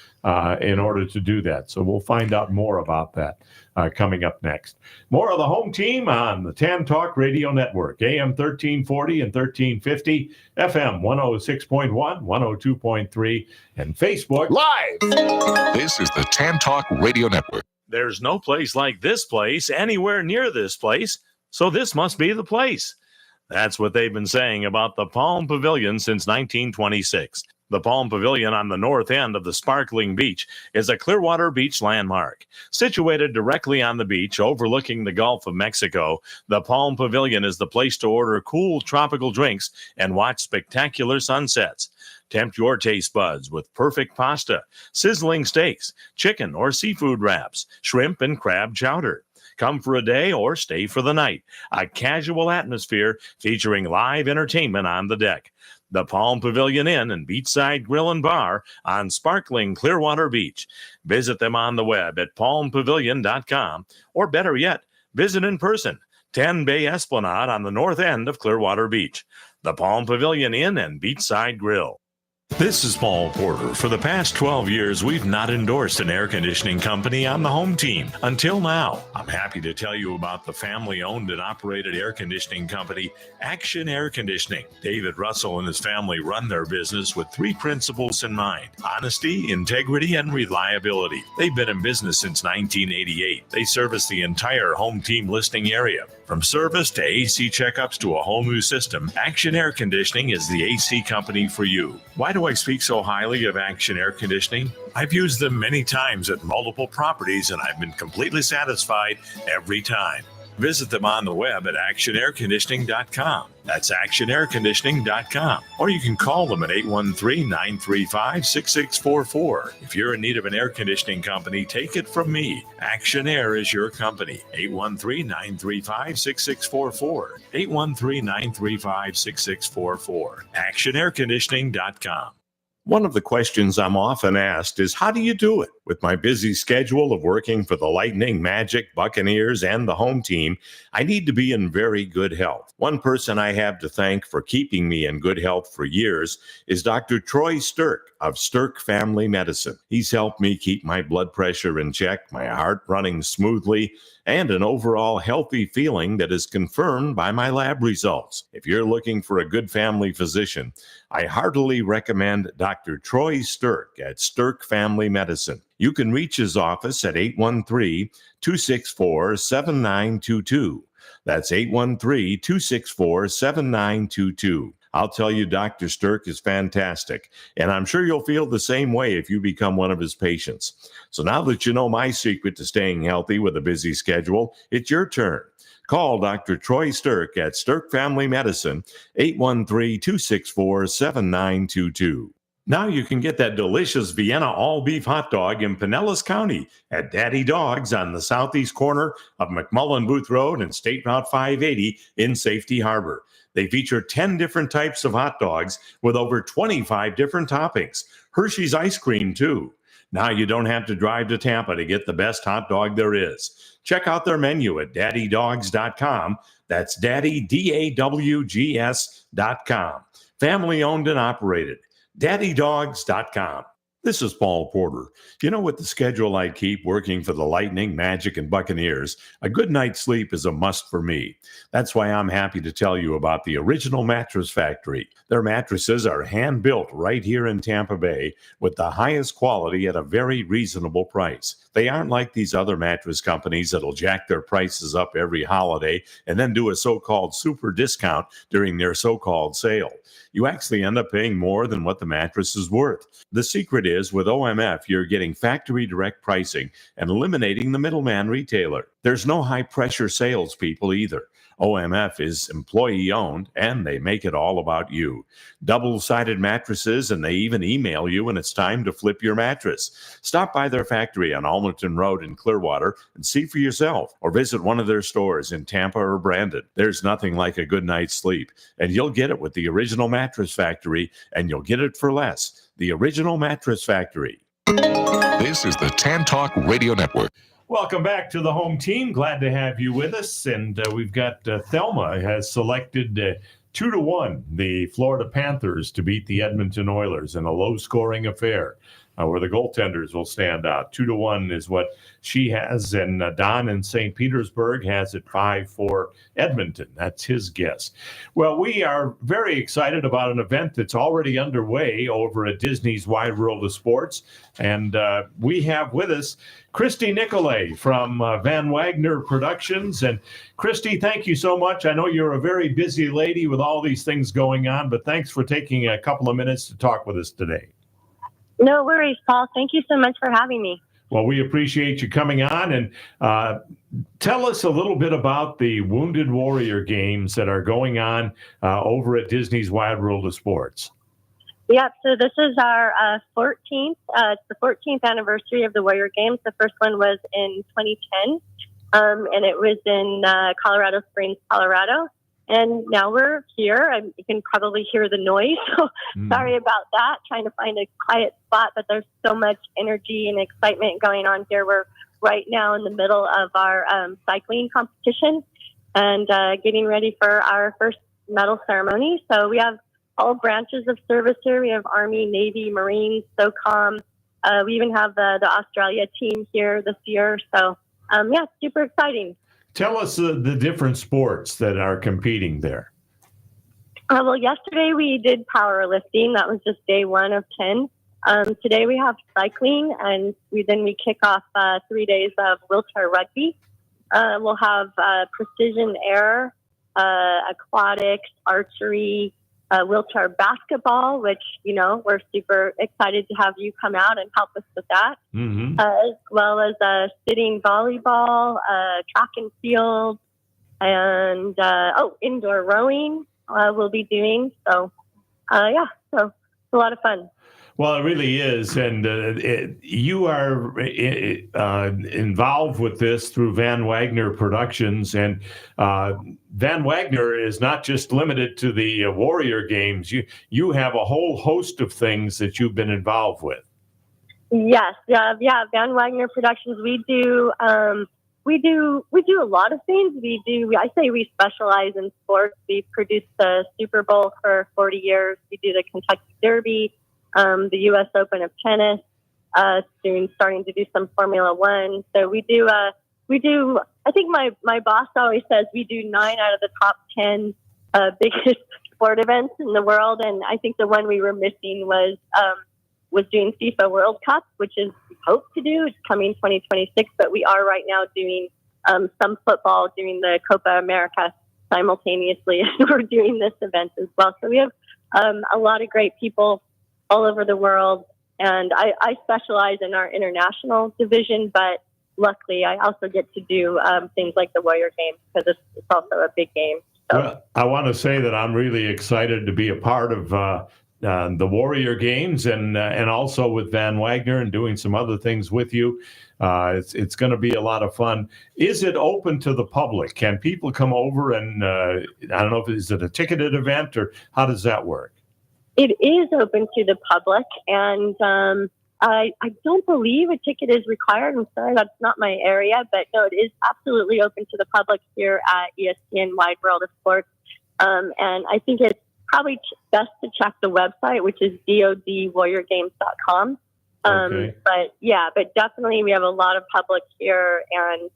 D: in order to do that. So we'll find out more about that coming up next. More of the home team on the Tan Talk Radio Network, AM 1340 and 1350, FM 106.1, 102.3, and Facebook
E: Live.
G: This is the Tan Talk Radio Network.
L: There's no place like this place anywhere near this place, so this must be the place. That's what they've been saying about the Palm Pavilion since 1926. The Palm Pavilion on the north end of the sparkling beach is a Clearwater beach landmark. Situated directly on the beach overlooking the Gulf of Mexico, the Palm Pavilion is the place to order cool tropical drinks and watch spectacular sunsets. Tempt your taste buds with perfect pasta, sizzling steaks, chicken or seafood wraps, shrimp and crab chowder. Come for a day or stay for the night. A casual atmosphere featuring live entertainment on the deck. The Palm Pavilion Inn and Beachside Grill and Bar on sparkling Clearwater Beach. Visit them on the web at palmpavilion.com, or better yet, visit in person, 10 Bay Esplanade on the north end of Clearwater Beach. The Palm Pavilion Inn and Beachside Grill.
M: This is Paul Porter. For the past 12 years, we've not endorsed an air conditioning company on the home team. Until now, I'm happy to tell you about the family-owned and operated air conditioning company, Action Air Conditioning. David Russell and his family run their business with three principles in mind: honesty, integrity, and reliability. They've been in business since 1988. They service the entire home team listing area. From service to AC checkups to a whole new system, Action Air Conditioning is the AC company for you. Why do I speak so highly of Action Air Conditioning? I've used them many times at multiple properties, and I've been completely satisfied every time. Visit them on the web at actionairconditioning.com. That's actionairconditioning.com. Or you can call them at 813-935-6644. If you're in need of an air conditioning company, take it from me. Action Air is your company. 813-935-6644. 813-935-6644. actionairconditioning.com. One of the questions I'm often asked is, how do you do it? With my busy schedule of working for the Lightning, Magic, Buccaneers, and the home team, I need to be in very good health. One person I have to thank for keeping me in good health for years is Dr. Troy Stirk of Stirk Family Medicine. He's helped me keep my blood pressure in check, my heart running smoothly, and an overall healthy feeling that is confirmed by my lab results. If you're looking for a good family physician, I heartily recommend Dr. Troy Stirk at Stirk Family Medicine. You can reach his office at 813-264-7922. That's 813-264-7922. I'll tell you, Dr. Stirk is fantastic, and I'm sure you'll feel the same way if you become one of his patients. So now that you know my secret to staying healthy with a busy schedule, it's your turn. Call Dr. Troy Stirk at Stirk Family Medicine, 813-264-7922. Now you can get that delicious Vienna all-beef hot dog in Pinellas County at Daddy Dogs on the southeast corner of McMullen Booth Road and State Route 580 in Safety Harbor. They feature 10 different types of hot dogs with over 25 different toppings. Hershey's ice cream, too. Now you don't have to drive to Tampa to get the best hot dog there is. Check out their menu at daddydogs.com. That's daddy, DAWGS.com. Family owned and operated. daddydogs.com. This is Paul Porter. You know, with the schedule I keep working for the Lightning, Magic, and Buccaneers, a good night's sleep is a must for me. That's why I'm happy to tell you about the Original Mattress Factory. Their mattresses are hand-built right here in Tampa Bay with the highest quality at a very reasonable price. They aren't like these other mattress companies that'll jack their prices up every holiday and then do a so-called super discount during their so-called sale. You actually end up paying more than what the mattress is worth. The secret is with OMF, you're getting factory direct pricing and eliminating the middleman retailer. There's no high pressure salespeople either. OMF is employee owned and they make it all about you. Double-sided mattresses, and they even email you when it's time to flip your mattress. Stop by their factory on Almerton Road in Clearwater and see for yourself, or visit one of their stores in Tampa or Brandon. There's nothing like a good night's sleep, and you'll get it with the Original Mattress Factory, and you'll get it for less. The Original Mattress Factory.
G: This is the Tan Talk Radio Network.
D: Welcome back to the home team. Glad to have you with us. And we've got Thelma has selected 2-1 the Florida Panthers to beat the Edmonton Oilers in a low-scoring affair where the goaltenders will stand out. 2-1 is what she has, and Don in St. Petersburg has it 5-4 Edmonton. That's his guess. Well, we are very excited about an event that's already underway over at Disney's Wide World of Sports, and we have with us Christy Nicolay from Van Wagner Productions. And Christy, thank you so much. I know you're a very busy lady with all these things going on, but thanks for taking a couple of minutes to talk with us today.
N: No worries, Paul. Thank you so much for having me.
D: Well, we appreciate you coming on, and tell us a little bit about the Wounded Warrior Games that are going on over at Disney's Wide World of Sports.
N: Yep. So this is our 14th. It's the 14th anniversary of the Warrior Games. The first one was in 2010, and it was in Colorado Springs, Colorado. And now we're here. You can probably hear the noise. So sorry about that. Trying to find a quiet spot, but there's so much energy and excitement going on here. We're right now in the middle of our cycling competition and getting ready for our first medal ceremony. So we have all branches of service here. We have Army, Navy, Marines, SOCOM. We even have the Australia team here this year. So yeah, it's super exciting.
D: Tell us the different sports that are competing there.
N: Well, yesterday we did powerlifting. That was just day 1 of 10. Today we have cycling, and we kick off 3 days of wheelchair rugby. We'll have precision air, aquatics, archery, wheelchair basketball, which, we're super excited to have you come out and help us with that, as well as sitting volleyball, track and field, and indoor rowing we'll be doing. So, so it's a lot of fun.
D: Well, it really is, and you are involved with this through Van Wagner Productions, and Van Wagner is not just limited to the Warrior Games. You have a whole host of things that you've been involved with.
N: Yes, Van Wagner Productions. We do a lot of things. I say we specialize in sports. We produced the Super Bowl for 40 years. We do the Kentucky Derby. The U.S. Open of tennis, starting to do some Formula One. So we do, I think my boss always says we do 9 out of the top 10 biggest sport events in the world. And I think the one we were missing was doing FIFA World Cup, which is we hope to do. It's coming 2026, but we are right now doing some football, doing the Copa America simultaneously. And we're doing this event as well. So we have a lot of great people all over the world. And I specialize in our international division, but luckily I also get to do things like the Warrior Games because it's also a big game. So.
D: Well, I want to say that I'm really excited to be a part of the Warrior Games and also with Van Wagner and doing some other things with you. It's going to be a lot of fun. Is it open to the public? Can people come over and I don't know, is it a ticketed event or how does that work?
N: It is open to the public, and I don't believe a ticket is required. I'm sorry, that's not my area, but no, it is absolutely open to the public here at ESPN Wide World of Sports. And I think it's probably best to check the website, which is dodwarriorgames.com. But definitely we have a lot of public here, and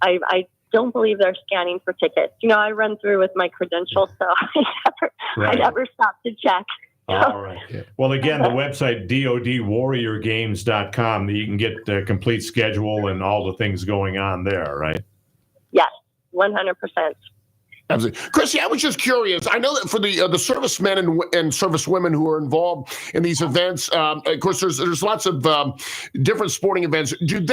N: I don't believe they're scanning for tickets. I run through with my credentials, so I never stop to check.
D: All right. Well, again, the website, dodwarriorgames.com, you can get the complete schedule and all the things going on there, right?
N: Yes, 100%.
E: Absolutely. Christy, I was just curious. I know that for the servicemen and servicewomen who are involved in these events, of course, there's lots of different sporting events. Do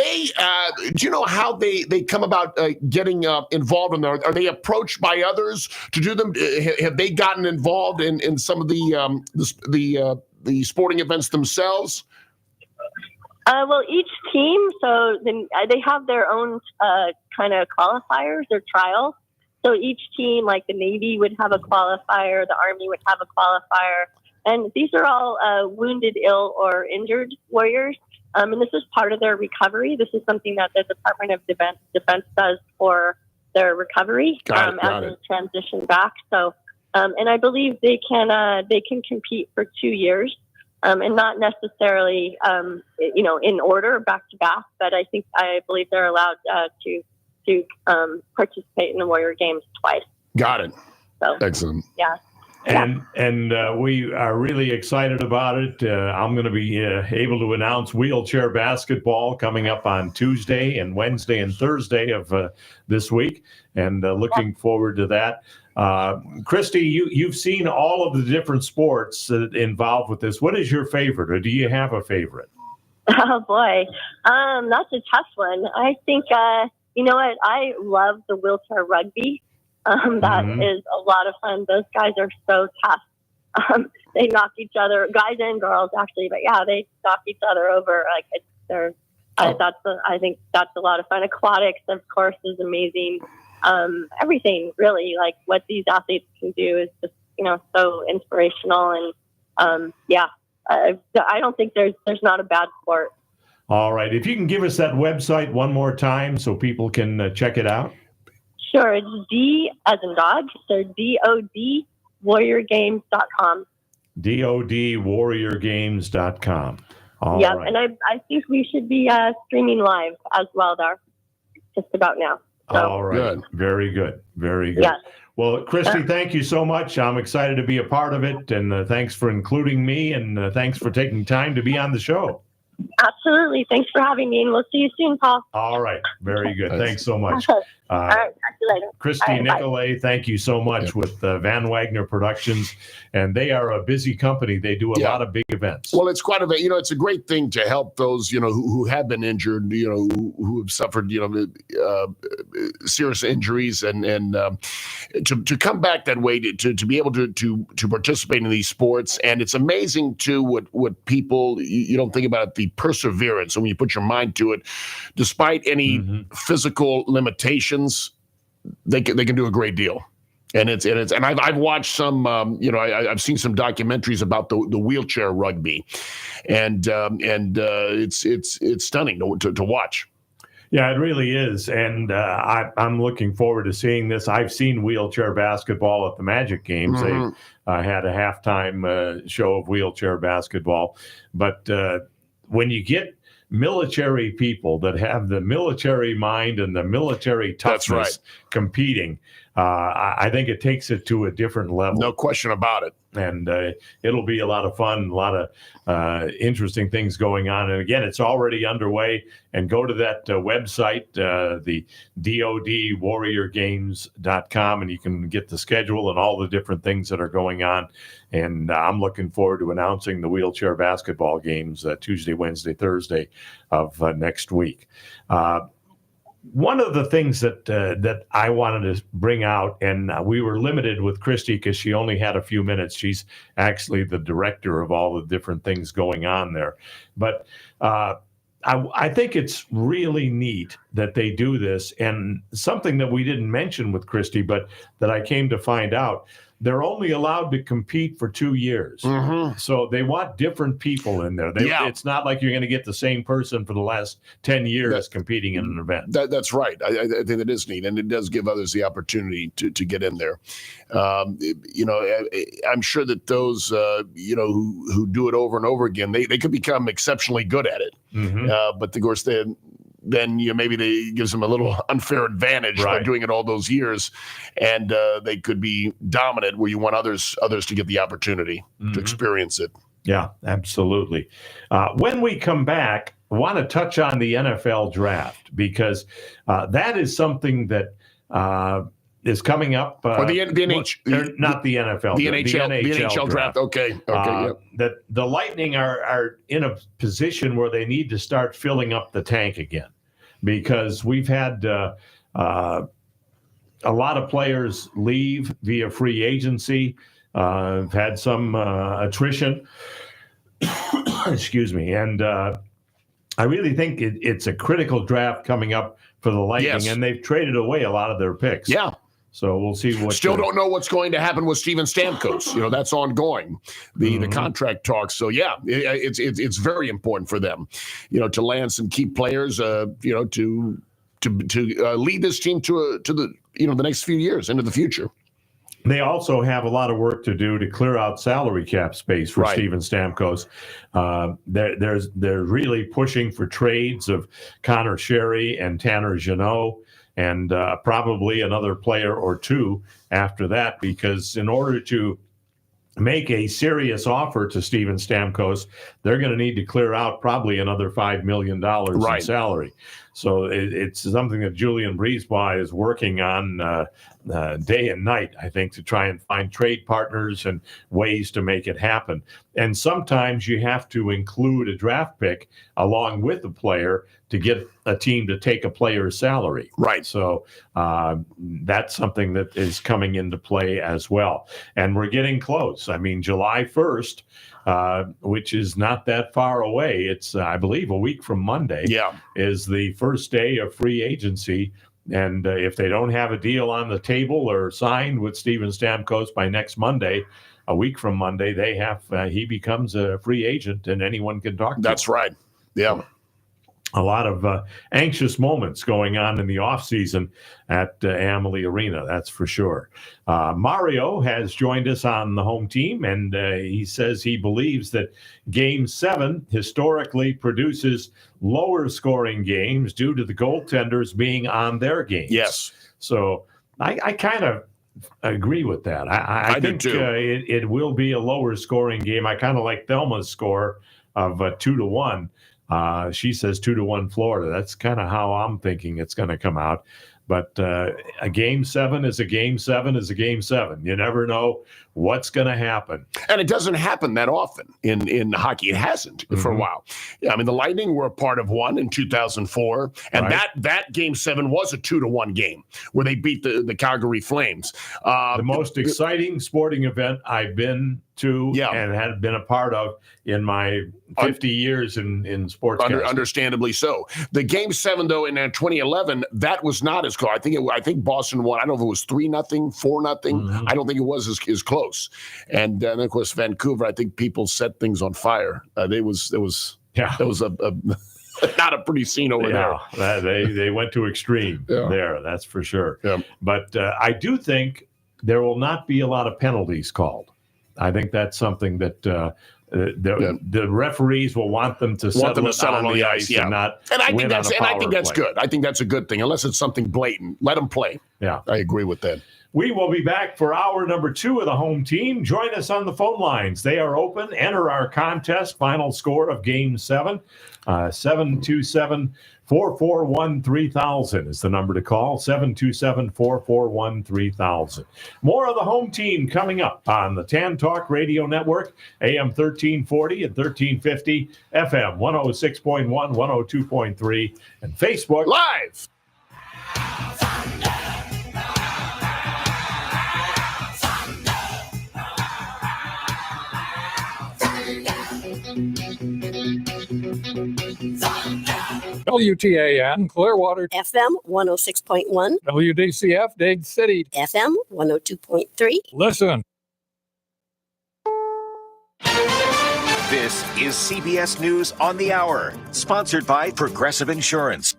E: you know how they come about getting involved in there? Are they approached by others to do them? Have they gotten involved in some of the sporting events themselves?
N: Well, each team, so they have their own kind of qualifiers or trials. So each team, like the Navy would have a qualifier, the Army would have a qualifier. And these are all wounded, ill, or injured warriors. And this is part of their recovery. This is something that the Department of Defense does for their recovery as they transition back. So, and I believe they can compete for 2 years, and not necessarily, in order back to back. But I believe they're allowed to participate in the Warrior Games twice.
E: Got it.
N: So,
E: excellent.
N: Yeah.
D: And we are really excited about it. I'm going to be able to announce wheelchair basketball coming up on Tuesday and Wednesday and Thursday of this week, and looking forward to that. Christy, you've seen all of the different sports involved with this. What is your favorite, or do you have a favorite?
N: Oh boy, that's a tough one. I think you know what? I love the wheelchair rugby. That is a lot of fun. Those guys are so tough. They knock each other, guys and girls actually, but yeah, they knock each other over. I think that's a lot of fun. Aquatics, of course, is amazing. Everything really, like what these athletes can do is just, so inspirational. And I don't think there's not a bad sport.
D: All right. If you can give us that website one more time so people can check it out.
N: Sure. It's D as in dog. So DOD warriorgames.com.
D: DODwarriorgames.com.
N: Yeah.
D: Right.
N: And I think we should be streaming live as well there just about now. So.
D: All right. Good. Very good. Very good.
N: Yes.
D: Well, Christy, thank you so much. I'm excited to be a part of it. And thanks for including me. And thanks for taking time to be on the show.
N: Absolutely. Thanks for having me, and we'll see you soon, Paul.
D: All right. Very good. Thanks so much.
N: All right. Talk to you later.
D: Christy
N: All right,
D: Nicolay, thank you so much with Van Wagner Productions. And they are a busy company. They do a lot of big events.
E: Well, it's quite it's a great thing to help those, who have been injured, who have suffered, serious injuries, and to come back that way, to be able to participate in these sports. And it's amazing too what people, you don't think about it, the perseverance. And when you put your mind to it, despite any physical limitations, they can do a great deal. And I've watched some, I've seen some documentaries about the wheelchair rugby, and it's stunning to watch.
D: Yeah, it really is. And I'm looking forward to seeing this. I've seen wheelchair basketball at the Magic Games. They had a halftime show of wheelchair basketball. But when you get military people that have the military mind and the military toughness competing, I think it takes it to a different level.
E: No question about it.
D: And it'll be a lot of fun, a lot of interesting things going on. And again, it's already underway. And go to that website, the DODwarriorgames.com, and you can get the schedule and all the different things that are going on. And I'm looking forward to announcing the wheelchair basketball games Tuesday, Wednesday, Thursday of next week. One of the things that I wanted to bring out, and we were limited with Christy because she only had a few minutes. She's actually the director of all the different things going on there. But I think it's really neat that they do this, and something that we didn't mention with Christy, but that I came to find out. they're only allowed to compete for 2 years.
E: Mm-hmm.
D: So they want different people in there. It's not like you're going to get the same person for the last 10 years competing in an event.
E: That's right. I think that is neat, and it does give others the opportunity to get in there. I'm sure that those, who do it over and over again, they could become exceptionally good at it.
D: Mm-hmm.
E: But of course, then maybe they gives them a little unfair advantage by doing it all those years, and they could be dominant where you want others to get the opportunity to experience it.
D: Yeah, absolutely. When we come back, I want to touch on the NFL draft because that is something that is coming up.
E: Or the NHL,
D: not the NFL,
E: the NHL draft. Okay.
D: That the Lightning are in a position where they need to start filling up the tank again, because we've had a lot of players leave via free agency. Had some attrition. Excuse me, and I really think it's a critical draft coming up for the Lightning, and they've traded away a lot of their picks.
E: Yeah.
D: So we'll see what.
E: Still don't know what's going to happen with Steven Stamkos. That's ongoing, the contract talks. So it's very important for them, to land some key players, to lead this team to the next few years into the future.
D: They also have a lot of work to do to clear out salary cap space for Steven Stamkos. They're really pushing for trades of Connor Sherry and Tanner Jeannot, and probably another player or two after that, because in order to make a serious offer to Steven Stamkos, they're going to need to clear out probably another $5 million in salary. So it's something that Julian Brisebois is working on day and night, I think, to try and find trade partners and ways to make it happen. And sometimes you have to include a draft pick along with the player to get a team to take a player's salary.
E: Right.
D: So that's something that is coming into play as well. And we're getting close. I mean, July 1st, which is not that far away. It's, I believe, a week from Monday is the first day of free agency. And if they don't have a deal on the table or signed with Steven Stamkos by next Monday, a week from Monday, he becomes a free agent and anyone can talk to him.
E: That's right. Yeah.
D: A lot of anxious moments going on in the offseason at Amalie Arena, that's for sure. Mario has joined us on the home team, and he says he believes that Game 7 historically produces lower scoring games due to the goaltenders being on their games.
E: Yes.
D: So I kind of agree with that. I think
E: do too.
D: It will be a lower scoring game. I kind of like Thelma's score of 2-1. She says 2-1 Florida. That's kind of how I'm thinking it's going to come out. But a Game 7 is a Game 7 is a Game 7. You never know what's going to happen.
E: And it doesn't happen that often in hockey. It hasn't for a while. Yeah, I mean, the Lightning were a part of one in 2004. And that Game 7 was a 2-1 game where they beat the Calgary Flames.
D: The most exciting sporting event I've been to and had been a part of in my 50 years in sports.
E: Understandably so. The Game 7, though, in 2011, that was not as close. I think Boston won. I don't know if it was 3-0, 4-0. I don't think it was as close. And then, of course, Vancouver, I think people set things on fire. That was not a pretty scene over there.
D: They went to extreme there, that's for sure.
E: Yeah.
D: But I do think there will not be a lot of penalties called. I think that's something that the referees will want them to settle on the ice and not win on a power
E: I think that's
D: play.
E: good. I think that's a good thing, unless it's something blatant. Let them play.
D: Yeah,
E: I agree with that.
D: We will be back for hour number 2 of the home team. Join us on the phone lines. They are open. Enter our contest. Final score of Game 7. 727-441-3000 is the number to call. 727-441-3000. More of the home team coming up on the Tan Talk Radio Network, AM 1340 and 1350, FM 106.1, 102.3, and Facebook
E: Live.
B: WTAN, Clearwater,
O: FM 106.1,
B: WDCF, Dade City,
O: FM 102.3.
B: Listen.
O: This is CBS News on the Hour, sponsored by Progressive Insurance.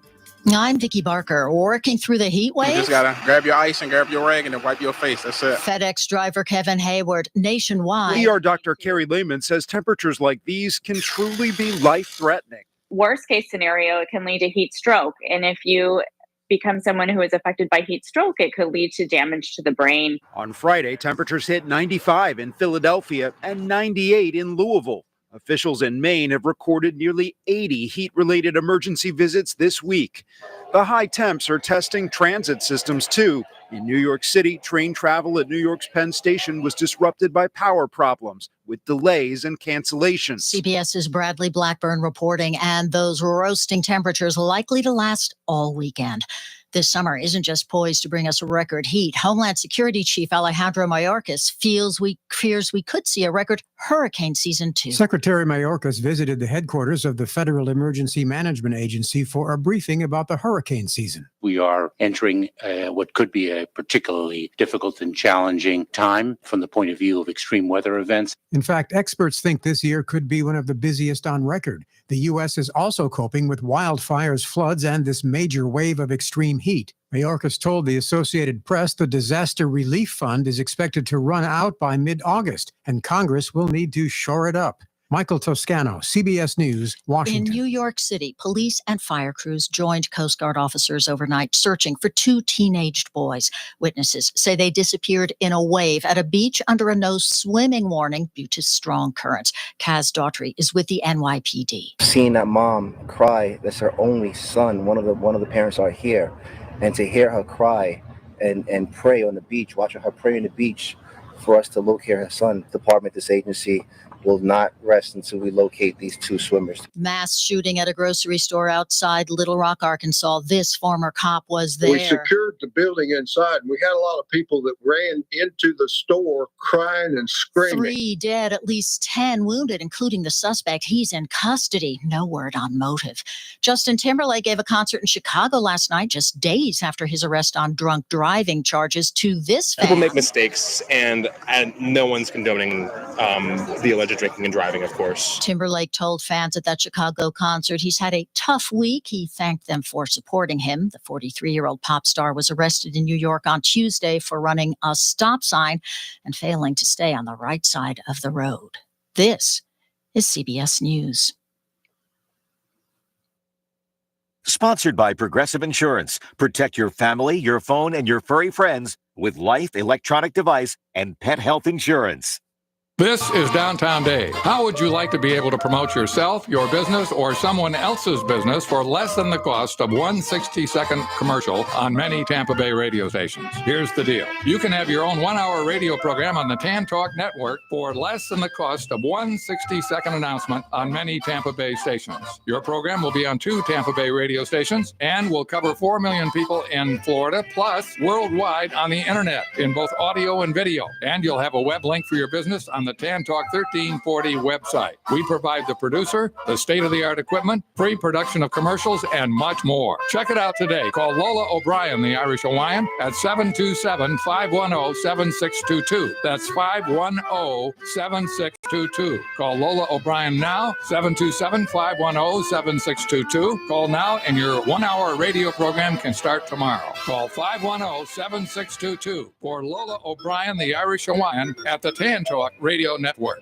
P: I'm Vicki Barker. Working through the heat wave?
Q: You just got to grab your ice and grab your rag and then wipe your face. That's it.
P: FedEx driver Kevin Hayward, nationwide.
R: ER Dr. Carrie Lehman says temperatures like these can truly be life-threatening.
S: Worst case scenario, it can lead to heat stroke. And if you become someone who is affected by heat stroke, it could lead to damage to the brain.
R: On Friday, temperatures hit 95 in Philadelphia and 98 in Louisville. Officials in Maine have recorded nearly 80 heat-related emergency visits this week. The high temps are testing transit systems, too. In New York City, train travel at New York's Penn Station was disrupted by power problems, with delays and cancellations.
P: CBS's Bradley Blackburn reporting, and those roasting temperatures likely to last all weekend. This summer isn't just poised to bring us record heat. Homeland Security Chief Alejandro Mayorkas fears we could see a record hurricane season too.
T: Secretary Mayorkas visited the headquarters of the Federal Emergency Management Agency for a briefing about the hurricane season.
U: We are entering what could be a particularly difficult and challenging time from the point of view of extreme weather events.
T: In fact, experts think this year could be one of the busiest on record. The U.S. is also coping with wildfires, floods, and this major wave of extreme heat. Mayorkas told the Associated Press the Disaster Relief Fund is expected to run out by mid-August, and Congress will need to shore it up. Michael Toscano, CBS News, Washington.
P: In New York City, police and fire crews joined Coast Guard officers overnight searching for two teenaged boys. Witnesses say they disappeared in a wave at a beach under a no swimming warning due to strong currents. Kaz Daughtry is with the NYPD.
V: Seeing that mom cry, that's her only son. One of the parents are here, and to hear her cry and pray on the beach, watching her pray on the beach for us to locate her son, Department, this agency will not rest until we locate these two swimmers.
P: Mass shooting at a grocery store outside Little Rock, Arkansas. This former cop was there.
W: We secured the building inside. We had a lot of people that ran into the store crying and screaming.
P: 3 dead, at least 10 wounded, including the suspect. He's in custody. No word on motive. Justin Timberlake gave a concert in Chicago last night, just days after his arrest on drunk driving charges. To this fan,
X: people make mistakes, and no one's condoning the alleged drinking and driving, of course.
P: Timberlake told fans at that Chicago concert he's had a tough week. He thanked them for supporting him. The 43-year-old pop star was arrested in New York on Tuesday for running a stop sign and failing to stay on the right side of the road. This is CBS News.
O: Sponsored by Progressive Insurance. Protect your family, your phone, and your furry friends with life, electronic device, and pet health insurance.
Y: This is Downtown Dade. How would you like to be able to promote yourself, your business, or someone else's business for less than the cost of one 60-second commercial on many Tampa Bay radio stations? Here's the deal. You can have your own 1-hour radio program on the TAN Talk Network for less than the cost of one 60-second announcement on many Tampa Bay stations. Your program will be on 2 Tampa Bay radio stations and will cover 4 million people in Florida, plus worldwide on the internet in both audio and video. And you'll have a web link for your business on the TAN Talk 1340 website. We provide the producer, the state-of-the-art equipment, free production of commercials, and much more. Check it out today. Call Lola O'Brien, the Irish Hawaiian, at 727-510-7622. That's 510-7622. Call Lola O'Brien now, 727-510-7622. Call now and your 1-hour radio program can start tomorrow. Call 510-7622 for Lola O'Brien, the Irish Hawaiian, at the TAN Talk Radio Network.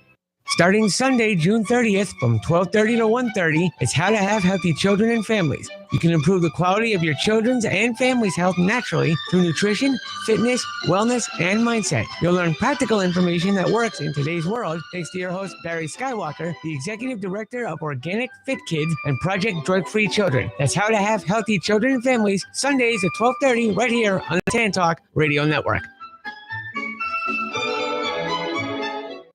F: Starting Sunday, June 30th from 12:30 to 1:30, it's how to have healthy children and families. You can improve the quality of your children's and family's health naturally through nutrition, fitness, wellness, and mindset. You'll learn practical information that works in today's world thanks to your host, Barry Skywalker, the Executive Director of Organic Fit Kids and Project Drug-Free Children. That's how to have healthy children and families, Sundays at 12:30 right here on the TAN Talk Radio Network.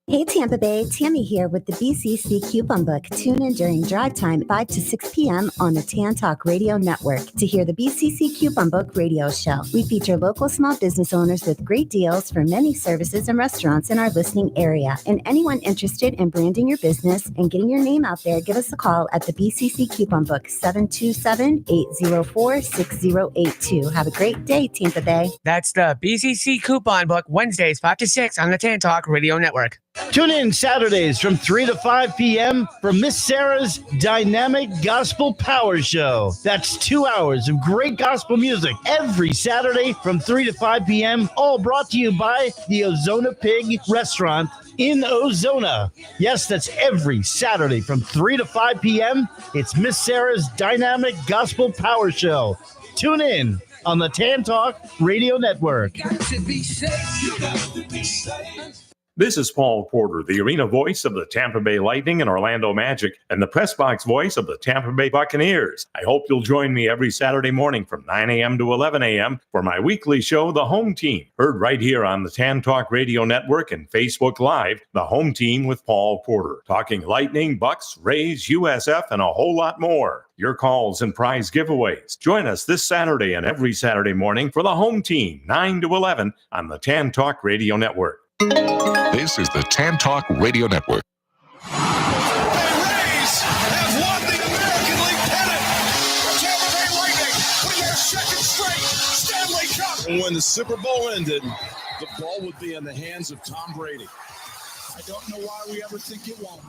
Z: Hey Tampa Bay, Tammy here with the BCC Coupon Book. Tune in during drive time 5 to 6 p.m. on the TAN Talk Radio Network to hear the BCC Coupon Book radio show. We feature local small business owners with great deals for many services and restaurants in our listening area. And anyone interested in branding your business and getting your name out there, give us a call at the BCC Coupon Book, 727-804-6082. Have a great day, Tampa Bay.
F: That's the BCC Coupon Book, Wednesdays 5 to 6 on the TAN Talk Radio Network.
A: Tune in Saturdays from 3 to 5 p.m. for Miss Sarah's Dynamic Gospel Power Show. That's 2 hours of great gospel music every Saturday from 3 to 5 p.m., all brought to you by the Ozona Pig Restaurant in Ozona. Yes, that's every Saturday from 3 to 5 p.m. It's Miss Sarah's Dynamic Gospel Power Show. Tune in on the Tan Talk Radio Network.
L: This is Paul Porter, the arena voice of the Tampa Bay Lightning and Orlando Magic, and the press box voice of the Tampa Bay Buccaneers. I hope you'll join me every Saturday morning from 9 a.m. to 11 a.m. for my weekly show, The Home Team, heard right here on the Tan Talk Radio Network and Facebook Live, The Home Team with Paul Porter, talking Lightning, Bucks, Rays, USF, and a whole lot more. Your calls and prize giveaways. Join us this Saturday and every Saturday morning for The Home Team, 9 to 11 on the Tan Talk Radio Network.
G: This is the Tan Talk Radio Network.
B: Have won the American League pennant. The Tampa Bay Lightning win their second straight Stanley Cup.
C: When the Super Bowl ended, the ball would be in the hands of Tom Brady.
B: I don't know why we ever think it won't.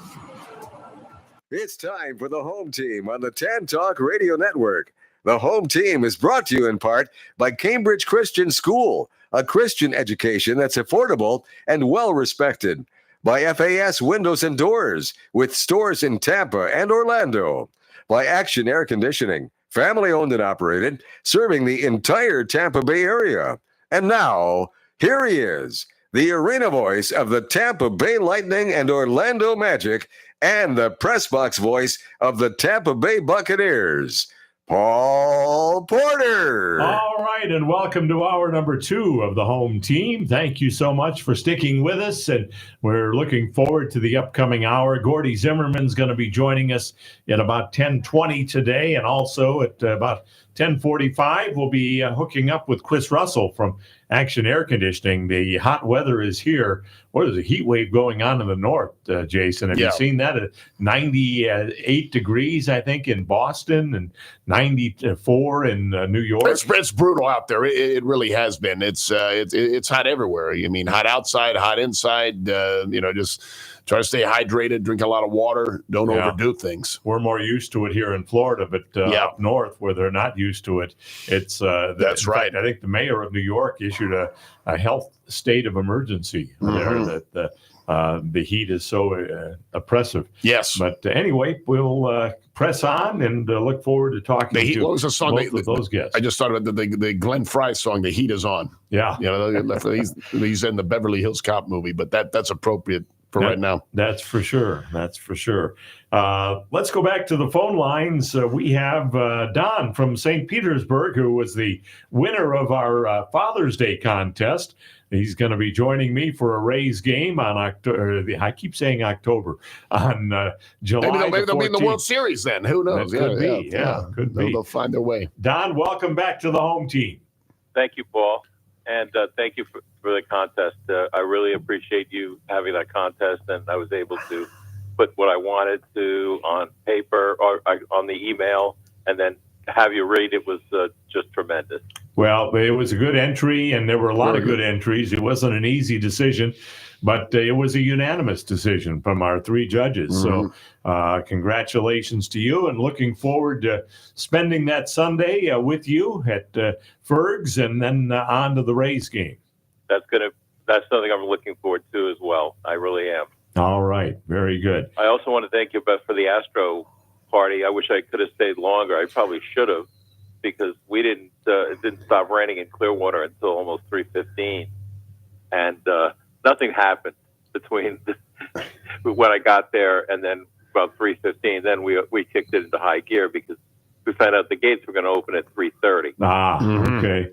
H: It's time for the Home Team on the Tan Talk Radio Network. The Home Team is brought to you in part by Cambridge Christian School, a Christian education that's affordable and well-respected. By FAS Windows and Doors, with stores in Tampa and Orlando. By Action Air Conditioning, family-owned and operated, serving the entire Tampa Bay area. And now, here he is, the arena voice of the Tampa Bay Lightning and Orlando Magic, and the press box voice of the Tampa Bay Buccaneers, Paul Porter.
D: All right, and welcome to hour number 2 of the Home Team. Thank you so much for sticking with us, and we're looking forward to the upcoming hour. Gordy Zimmerman's going to be joining us at about 10:20 today, and also at about 10:45, we'll be hooking up with Chris Russell from Action Air Conditioning. The hot weather is here. What is a heat wave going on in the north, Jason? Have you seen that? 98 degrees, I think, in Boston, and 94 in New York.
E: It's brutal out there. It really has been. It's hot everywhere. I mean, hot outside, hot inside. Just try to stay hydrated, drink a lot of water, don't overdo things.
D: We're more used to it here in Florida, but up north where they're not used to it, it's
E: that's right.
D: I think the mayor of New York issued a health state of emergency there, that the heat is so oppressive.
E: Yes.
D: But anyway, we'll press on and look forward to talking to
E: what was the song
D: both of those guests.
E: I just thought about the Glenn Fry song, The Heat Is On.
D: Yeah.
E: He's in the Beverly Hills Cop movie, but that's appropriate for right now.
D: That's for sure. Let's go back to the phone lines. We have Don from St. Petersburg, who was the winner of our Father's Day contest. He's going to be joining me for a Rays game on October. I keep saying October, on July.
E: Maybe they'll be in the World Series then. Who knows?
D: Could be.
E: They'll find their way.
D: Don, welcome back to the Home Team.
I: Thank you, Paul. And thank you for the contest. I really appreciate you having that contest, and I was able to put what I wanted to on paper or on the email, and then have you read it was just tremendous.
D: Well, it was a good entry, and there were a lot of good entries. It wasn't an easy decision, but it was a unanimous decision from our 3 judges. So congratulations to you, and looking forward to spending that Sunday with you at Ferg's, and then on to the Rays game.
I: That's something I'm looking forward to as well. I really am.
D: All right. Very good.
I: I also want to thank you, Beth, for the Astro party. I wish I could have stayed longer. I probably should have, because it didn't stop raining in Clearwater until almost 3:15, and nothing happened between when I got there and then about 3:15. Then we kicked it into high gear because we found out the gates were going to open at 3:30.
D: Okay.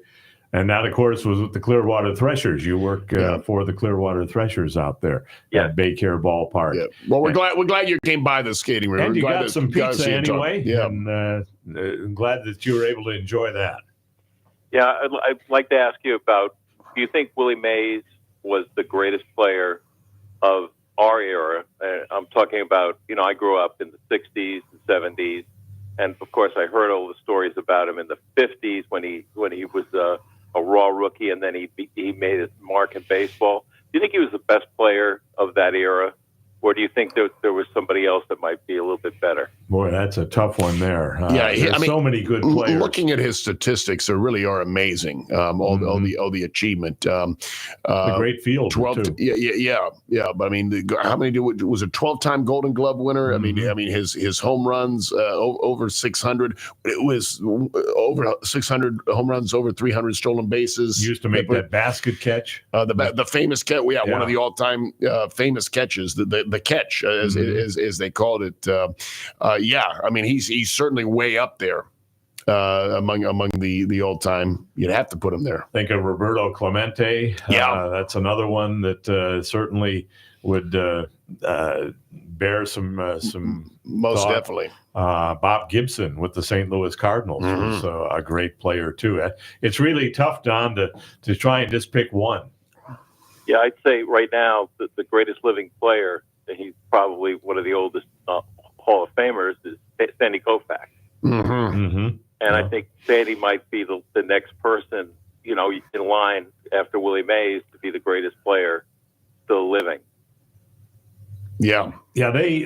D: And that, of course, was with the Clearwater Threshers. You work for the Clearwater Threshers out there at Baycare Ballpark.
E: Yeah. Well, we're glad you came by the skating rink.
D: And you got some pizza anyway.
E: Yeah.
D: And I'm glad that you were able to enjoy that.
I: Yeah, I'd like to ask you about, do you think Willie Mays was the greatest player of our era? I'm talking about, I grew up in the 60s and 70s. And, of course, I heard all the stories about him in the 50s when he was a raw rookie, and then he made his mark in baseball. you think he was the best player of that era, or do you think there was somebody else that might be a little bit better?
D: Boy, that's a tough one there.
E: There's
D: so many good players.
E: Looking at his statistics, they really are amazing. All the achievement.
D: A great field.
E: 12.
D: Too.
E: Yeah. But I mean, how many was a 12-time Golden Glove winner? I mean, his home runs over 600. It was over 600 home runs, over 300 stolen bases.
D: He used to make that basket catch.
E: The famous catch. One of the all-time famous catches. The catch, as they called it. I mean, he's certainly way up there among the old time. You'd have to put him there.
D: Think of Roberto Clemente. That's another one that certainly would bear some
E: most
D: thought.
E: Definitely.
D: Bob Gibson with the St. Louis Cardinals was a great player too. It's really tough, Don, to try and just pick one.
I: Yeah, I'd say right now the greatest living player, and he's probably one of the oldest Hall of Famers, is Sandy Koufax. And I think Sandy might be the next person, in line after Willie Mays to be the greatest player still living.
E: Yeah.
D: They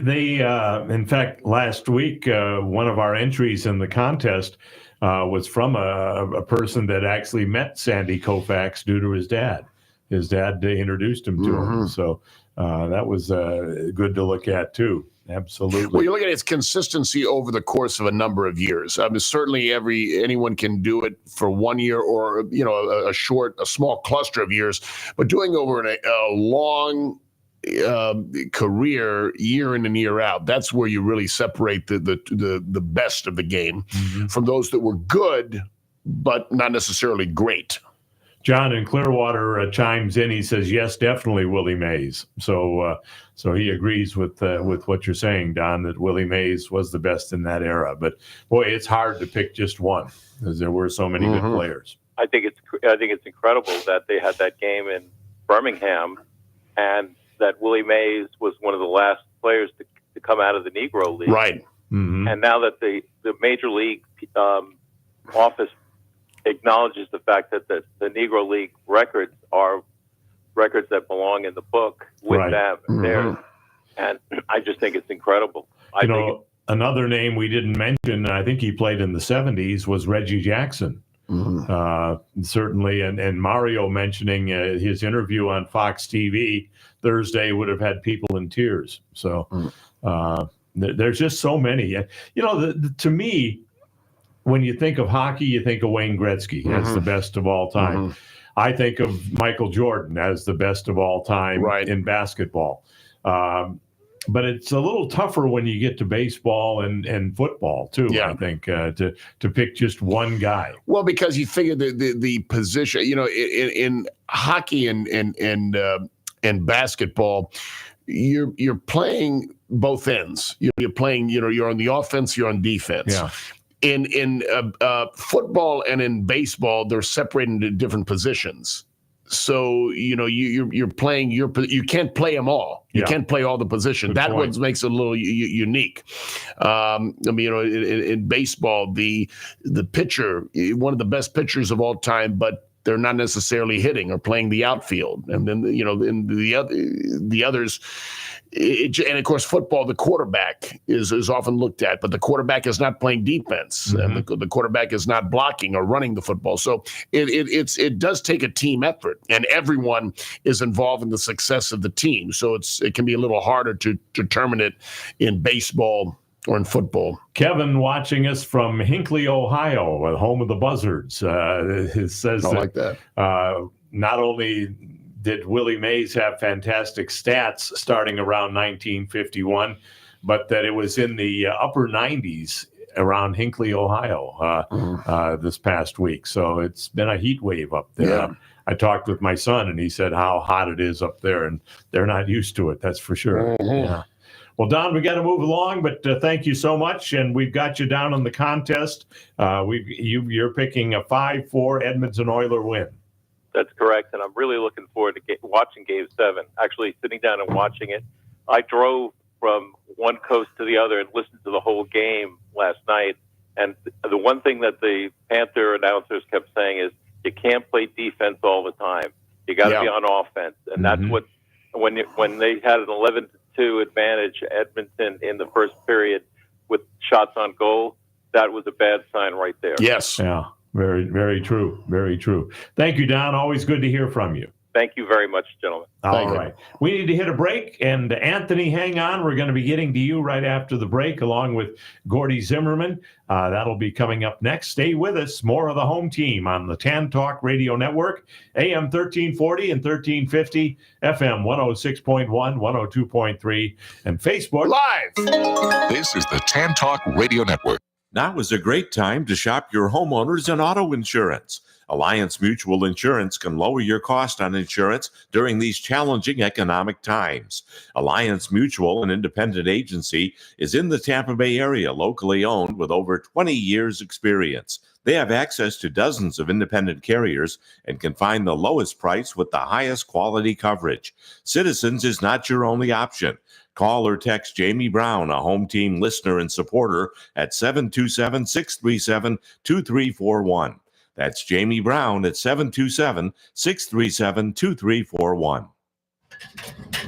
D: in fact, last week, one of our entries in the contest was from a person that actually met Sandy Koufax due to his dad. His dad introduced him to him. So that was good to look at, too. Absolutely.
E: Well, you look at its consistency over the course of a number of years. I mean, certainly anyone can do it for 1 year or, a small cluster of years, but doing over a long career, year in and year out, that's where you really separate the best of the game from those that were good, but not necessarily great.
D: John in Clearwater chimes in. He says, yes, definitely Willie Mays. So he agrees with what you're saying, Don, that Willie Mays was the best in that era. But, boy, it's hard to pick just one because there were so many good players.
I: I think it's incredible that they had that game in Birmingham and that Willie Mays was one of the last players to come out of the Negro League.
E: Right.
I: And now that the Major League office acknowledges the fact that the Negro League records are records that belong in the book with them there. And I just think it's incredible.
D: Another name we didn't mention, I think he played in the 70s, was Reggie Jackson. Certainly, and Mario mentioning his interview on Fox TV Thursday would have had people in tears. So there's just so many. To me, when you think of hockey, you think of Wayne Gretzky as the best of all time. I think of Michael Jordan as the best of all time in basketball. But it's a little tougher when you get to baseball and football too. I think to pick just one guy.
E: Well, because you figure the position, in hockey and basketball, you're playing both ends. You're playing. You're on the offense. You're on defense. Yeah. In football and in baseball, they're separated into different positions. So you're playing you can't play them all. You can't play all the positions. That what makes it a little unique. In baseball, the pitcher, one of the best pitchers of all time, but they're not necessarily hitting or playing the outfield. And then in the others. And of course, football, the quarterback is often looked at, but the quarterback is not playing defense, and the quarterback is not blocking or running the football. So it does take a team effort, and everyone is involved in the success of the team. So it can be a little harder to determine it in baseball or in football.
D: Kevin, watching us from Hinckley, Ohio, home of the Buzzards, says
E: that.
D: Not only did Willie Mays have fantastic stats starting around 1951, but that it was in the upper 90s around Hinckley, Ohio this past week. So it's been a heat wave up there.
E: Yeah.
D: I talked with my son, and he said how hot it is up there, and they're not used to it, that's for sure. Yeah. Well, Don, we got to move along, but thank you so much, and we've got you down on the contest. You're picking a 5-4 Edmonton Oiler win.
I: That's correct, and I'm really looking forward to watching Game 7, actually sitting down and watching it. I drove from one coast to the other and listened to the whole game last night, and the one thing that the Panther announcers kept saying is you can't play defense all the time. You got to be on offense, and that's what when they had an 11-2 advantage, Edmonton in the first period with shots on goal. That was a bad sign right there.
E: Yes.
D: Yeah. Very, very true. Very true. Thank you, Don. Always good to hear from you.
I: Thank you very much, gentlemen.
D: All right. We need to hit a break. And Anthony, hang on. We're going to be getting to you right after the break, along with Gordy Zimmerman. That'll be coming up next. Stay with us. More of the home team on the Tan Talk Radio Network, AM 1340 and 1350, FM 106.1, 102.3, and Facebook
E: Live.
G: This is the Tan Talk Radio Network.
J: Now is a great time to shop your homeowners and auto insurance. Alliance Mutual Insurance can lower your cost on insurance during these challenging economic times. Alliance Mutual, an independent agency, is in the Tampa Bay area, locally owned with over 20 years' experience. They have access to dozens of independent carriers and can find the lowest price with the highest quality coverage. Citizens is not your only option. Call or text Jamie Brown, a home team listener and supporter, at 727-637-2341. That's Jamie Brown at 727-637-2341.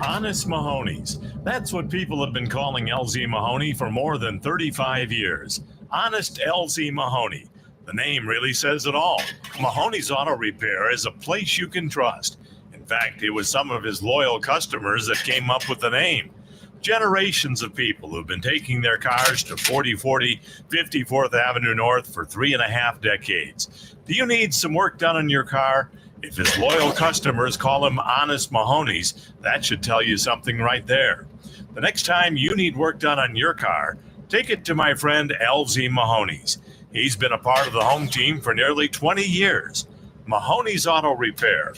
L: Honest Mahoney's. That's what people have been calling LZ Mahoney for more than 35 years. Honest LZ Mahoney. The name really says it all. Mahoney's Auto Repair is a place you can trust. In fact, it was some of his loyal customers that came up with the name. Generations of people who've been taking their cars to 4040 54th Avenue North for 3.5 decades. Do you need some work done on your car? If his loyal customers call him Honest Mahoney's, that should tell you something right there. The next time you need work done on your car, take it to my friend LZ Mahoney's. He's been a part of the home team for nearly 20 years. Mahoney's Auto Repair.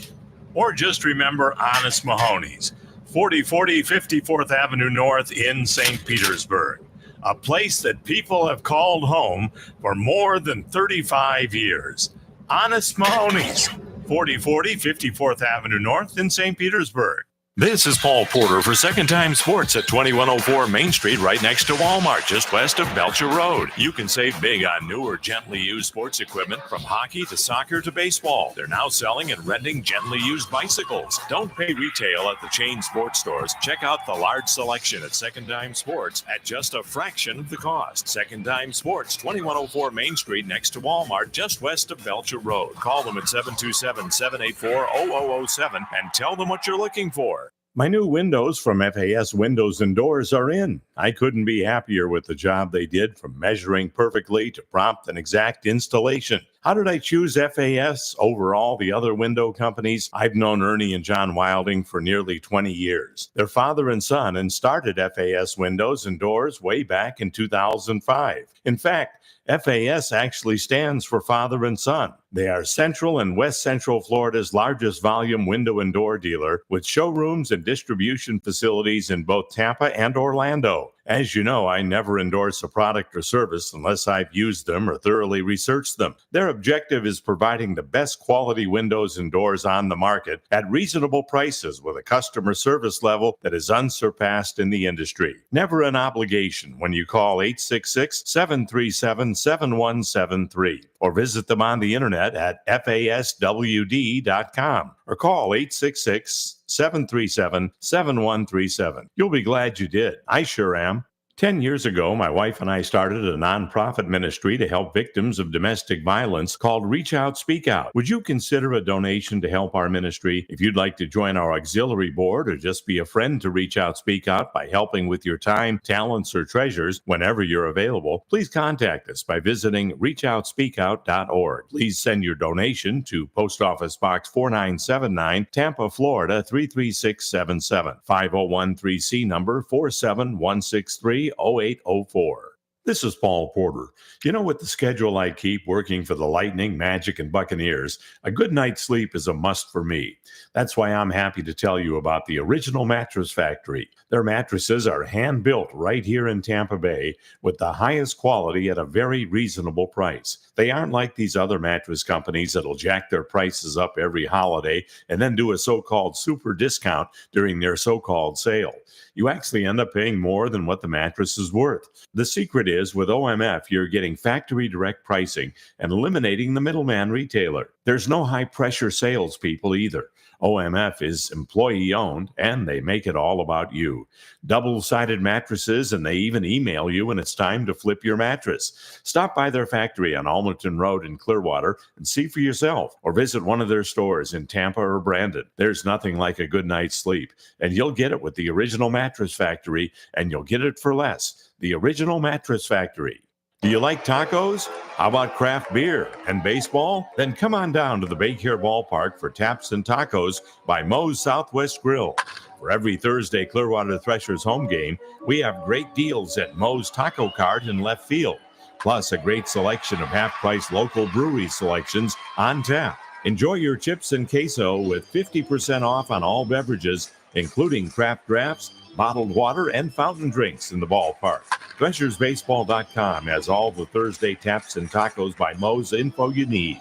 L: Or just remember Honest Mahoney's. 4040 54th Avenue North in St. Petersburg, a place that people have called home for more than 35 years. Honest Mahoney's, 4040 54th Avenue North in St. Petersburg.
J: This is Paul Porter for Second Time Sports at 2104 Main Street, right next to Walmart, just west of Belcher Road. You can save big on new or gently used sports equipment from hockey to soccer to baseball. They're now selling and renting gently used bicycles. Don't pay retail at the chain sports stores. Check out the large selection at Second Time Sports at just a fraction of the cost. Second Time Sports, 2104 Main Street, next to Walmart, just west of Belcher Road. Call them at 727-784-0007 and tell them what you're looking for.
D: My new windows from FAS Windows and Doors are in. I couldn't be happier with the job they did, from measuring perfectly to prompt and exact installation. How did I choose FAS over all the other window companies? I've known Ernie and John Wilding for nearly 20 years. They're father and son and started FAS Windows and Doors way back in 2005. In fact, FAS actually stands for father and son. They are Central and West Central Florida's largest volume window and door dealer, with showrooms and distribution facilities in both Tampa and Orlando. As you know, I never endorse a product or service unless I've used them or thoroughly researched them. Their objective is providing the best quality windows and doors on the market at reasonable prices with a customer service level that is unsurpassed in the industry. Never an obligation when you call 866-737-7173 or visit them on the internet at faswd.com or call 866-737-7137. You'll be glad you did. I sure am. 10 years ago, my wife and I started a nonprofit ministry to help victims of domestic violence called Reach Out, Speak Out. Would you consider a donation to help our ministry? If you'd like to join our auxiliary board or just be a friend to Reach Out, Speak Out by helping with your time, talents, or treasures whenever you're available, please contact us by visiting reachoutspeakout.org. Please send your donation to Post Office Box 4979, Tampa, Florida 33677, 5013C number 47163. 0804. This is Paul Porter. You know, with the schedule I keep working for the Lightning, Magic, and Buccaneers, a good night's sleep is a must for me. That's why I'm happy to tell you about the Original Mattress Factory. Their mattresses are hand-built right here in Tampa Bay with the highest quality at a very reasonable price. They aren't like these other mattress companies that'll jack their prices up every holiday and then do a so-called super discount during their so-called sale. You actually end up paying more than what the mattress is worth. The secret is, with OMF, you're getting factory direct pricing and eliminating the middleman retailer. There's no high-pressure salespeople either.
J: OMF is employee-owned, and they make it all about you. Double-sided mattresses, and they even email you when it's time to flip your mattress. Stop by their factory on Almerton Road in Clearwater and see for yourself, or visit one of their stores in Tampa or Brandon. There's nothing like a good night's sleep, and you'll get it with the Original Mattress Factory, and you'll get it for less. The Original Mattress Factory. Do you like tacos? How about craft beer and baseball? Then come on down to the Bay Care Ballpark for Taps and Tacos by Moe's Southwest Grill. For every Thursday Clearwater Threshers home game, we have great deals at Moe's Taco Cart in left field, plus a great selection of half-price local brewery selections on tap. Enjoy your chips and queso with 50% off on all beverages, including craft drafts, bottled water, and fountain drinks in the ballpark. ThreshersBaseball.com has all the Thursday Taps and Tacos by Moe's info you need.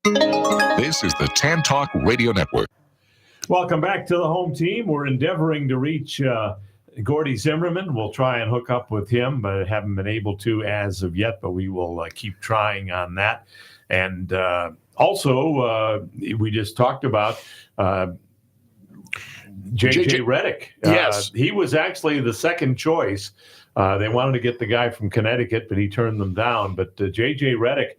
G: This is the Tan Talk Radio Network.
D: Welcome back to the home team. We're endeavoring to reach Gordy Zimmerman. We'll try and hook up with him, but haven't been able to as of yet, but we will keep trying on that. And also, we just talked about J.J. Redick.
E: Yes.
D: He was actually the second choice. They wanted to get the guy from Connecticut, but he turned them down. But J.J. Redick,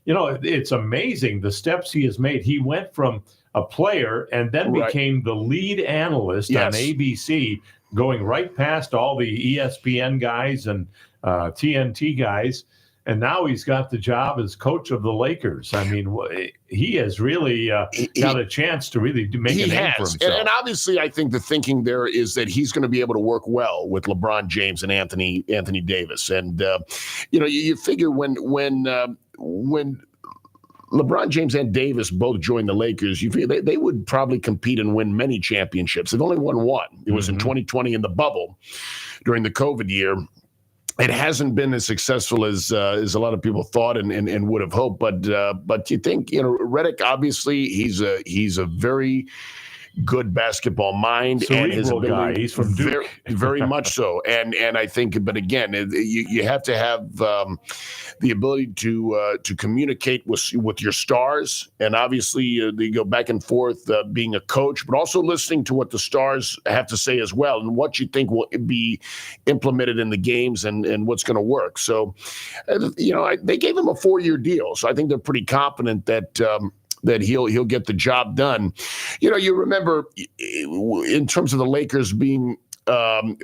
D: it's amazing the steps he has made. He went from a player and then became the lead analyst on ABC, going right past all the ESPN guys and TNT guys. And now he's got the job as coach of the Lakers. I mean, he has really got a chance to really make a name for himself.
E: And obviously, I think the thinking there is that he's going to be able to work well with LeBron James and Anthony Davis. And you figure when LeBron James and Davis both joined the Lakers, you figure they would probably compete and win many championships. They've only won one. It was in 2020 in the bubble during the COVID year. It hasn't been as successful as a lot of people thought and would have hoped. But you think, Redick, obviously he's a very good basketball mind.
D: Cerebral
E: and his ability,
D: guy. He's from Duke.
E: Very much so. And I think, but again, you have to have the ability to communicate with your stars. And obviously they go back and forth being a coach, but also listening to what the stars have to say as well and what you think will be implemented in the games and what's going to work. So, they gave him a 4-year deal. So I think they're pretty confident that he'll get the job done. You remember in terms of the Lakers being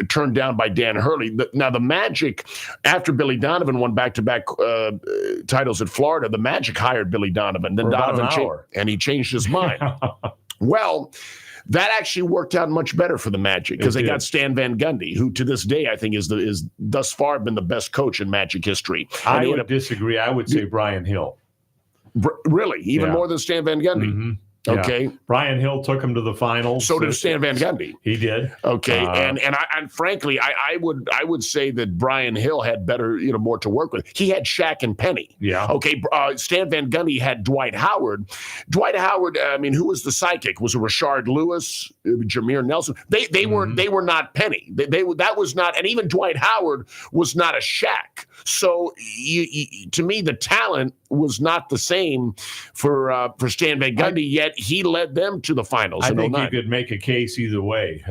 E: turned down by Dan Hurley. Now the Magic, after Billy Donovan won back-to-back titles at Florida, the Magic hired Billy Donovan. Then Donovan he changed his mind. Well, that actually worked out much better for the Magic because they got Stan Van Gundy, who to this day I think is thus far been the best coach in Magic history.
D: I would disagree. I would say Brian Hill.
E: Really? Even more than Stan Van Gundy?
D: Mm-hmm.
E: Okay.
D: Yeah. Brian Hill took him to the finals.
E: So did Stan Van Gundy.
D: He did.
E: Okay. And frankly, I would say that Brian Hill had better, more to work with. He had Shaq and Penny.
D: Yeah.
E: Okay. Stan Van Gundy had Dwight Howard. Dwight Howard, who was the psychic? Was it Rashard Lewis, Jameer Nelson? They were not Penny. That was not, and even Dwight Howard was not a Shaq. So to me, the talent was not the same for Stan Van Gundy, yet he led them to the finals.
D: I think you could make a case either way.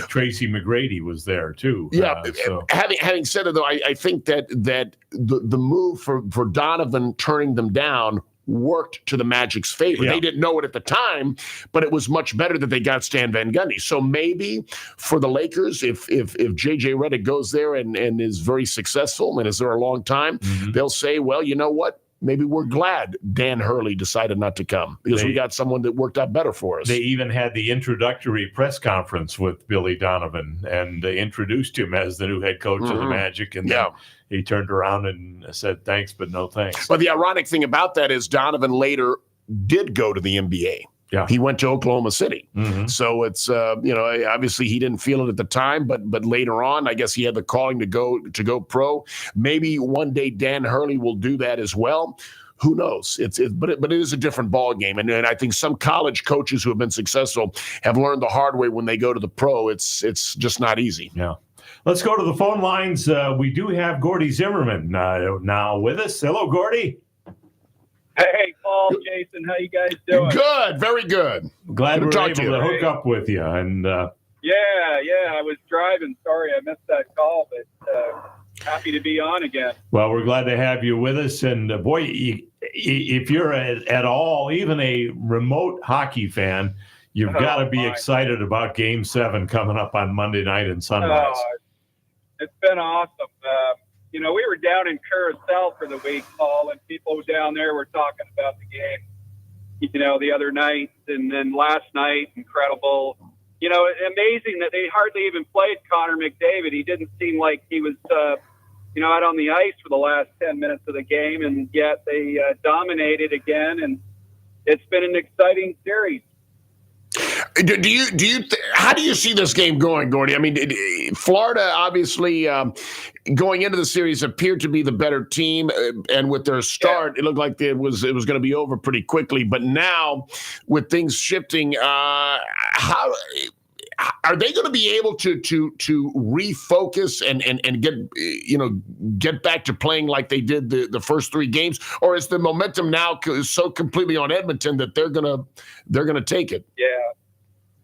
D: Tracy McGrady was there too.
E: Yeah. Having said it, though, I think that the move for Donovan turning them down worked to the Magic's favor. Yeah. They didn't know it at the time, but it was much better that they got Stan Van Gundy. So maybe for the Lakers, if J.J. Redick goes there and is very successful and is there a long time, they'll say, well, you know what? Maybe we're glad Dan Hurley decided not to come because we got someone that worked out better for us.
D: They even had the introductory press conference with Billy Donovan and they introduced him as the new head coach of the Magic. And then he turned around and said, thanks, but no thanks.
E: But the ironic thing about that is Donovan later did go to the NBA.
D: Yeah.
E: He went to Oklahoma City. So it's, obviously he didn't feel it at the time, but later on, I guess he had the calling to go pro. Maybe one day Dan Hurley will do that as well. Who knows? But it is a different ball game. And I think some college coaches who have been successful have learned the hard way when they go to the pro. It's just not easy.
D: Yeah. Let's go to the phone lines. We do have Gordy Zimmerman now with us. Hello, Gordy.
K: Hey, Paul, Jason, how you guys doing?
E: Good, very good.
D: Glad
E: Good
D: we're
E: to talk
D: able
E: to you.
D: to hook up with you. And
K: Yeah, I was driving. Sorry I missed that call, but happy to be on again.
D: well, we're glad to have you with us. And boy, if you're at all, even a remote hockey fan, you've got to be excited about Game 7 coming up on Monday night in Sunrise.
K: It's been awesome. We were down in Curacao for the week, Paul, and people down there were talking about the game, the other night. And then last night, incredible. Amazing that they hardly even played Connor McDavid. He didn't seem like he was, out on the ice for the last 10 minutes of the game, and yet they dominated again. And it's been an exciting series.
E: How do you see this game going, Gordy? I mean, Florida obviously going into the series appeared to be the better team, and with their start, it looked like it was going to be over pretty quickly. But now, with things shifting, how are they going to be able to refocus and get back to playing like they did the first three games, or is the momentum now so completely on Edmonton that they're gonna take it?
K: Yeah,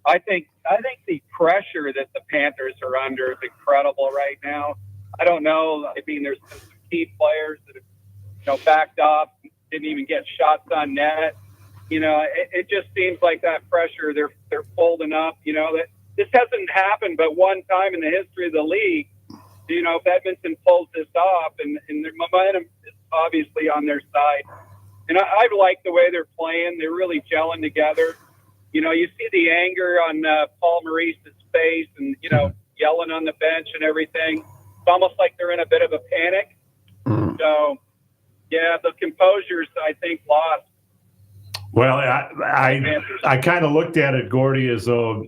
K: I think the pressure that the Panthers are under is incredible right now. I don't know. I mean, there's some key players that have backed off, didn't even get shots on net. It just seems like that pressure they're folding up. That this hasn't happened but one time in the history of the league. If Edmonton pulls this off, and their momentum is obviously on their side. And I like the way they're playing. They're really gelling together. You see the anger on Paul Maurice's face and, yelling on the bench and everything. It's almost like they're in a bit of a panic. So, yeah, the composure's, I think, lost.
D: Well, I kind of looked at it, Gordy, as though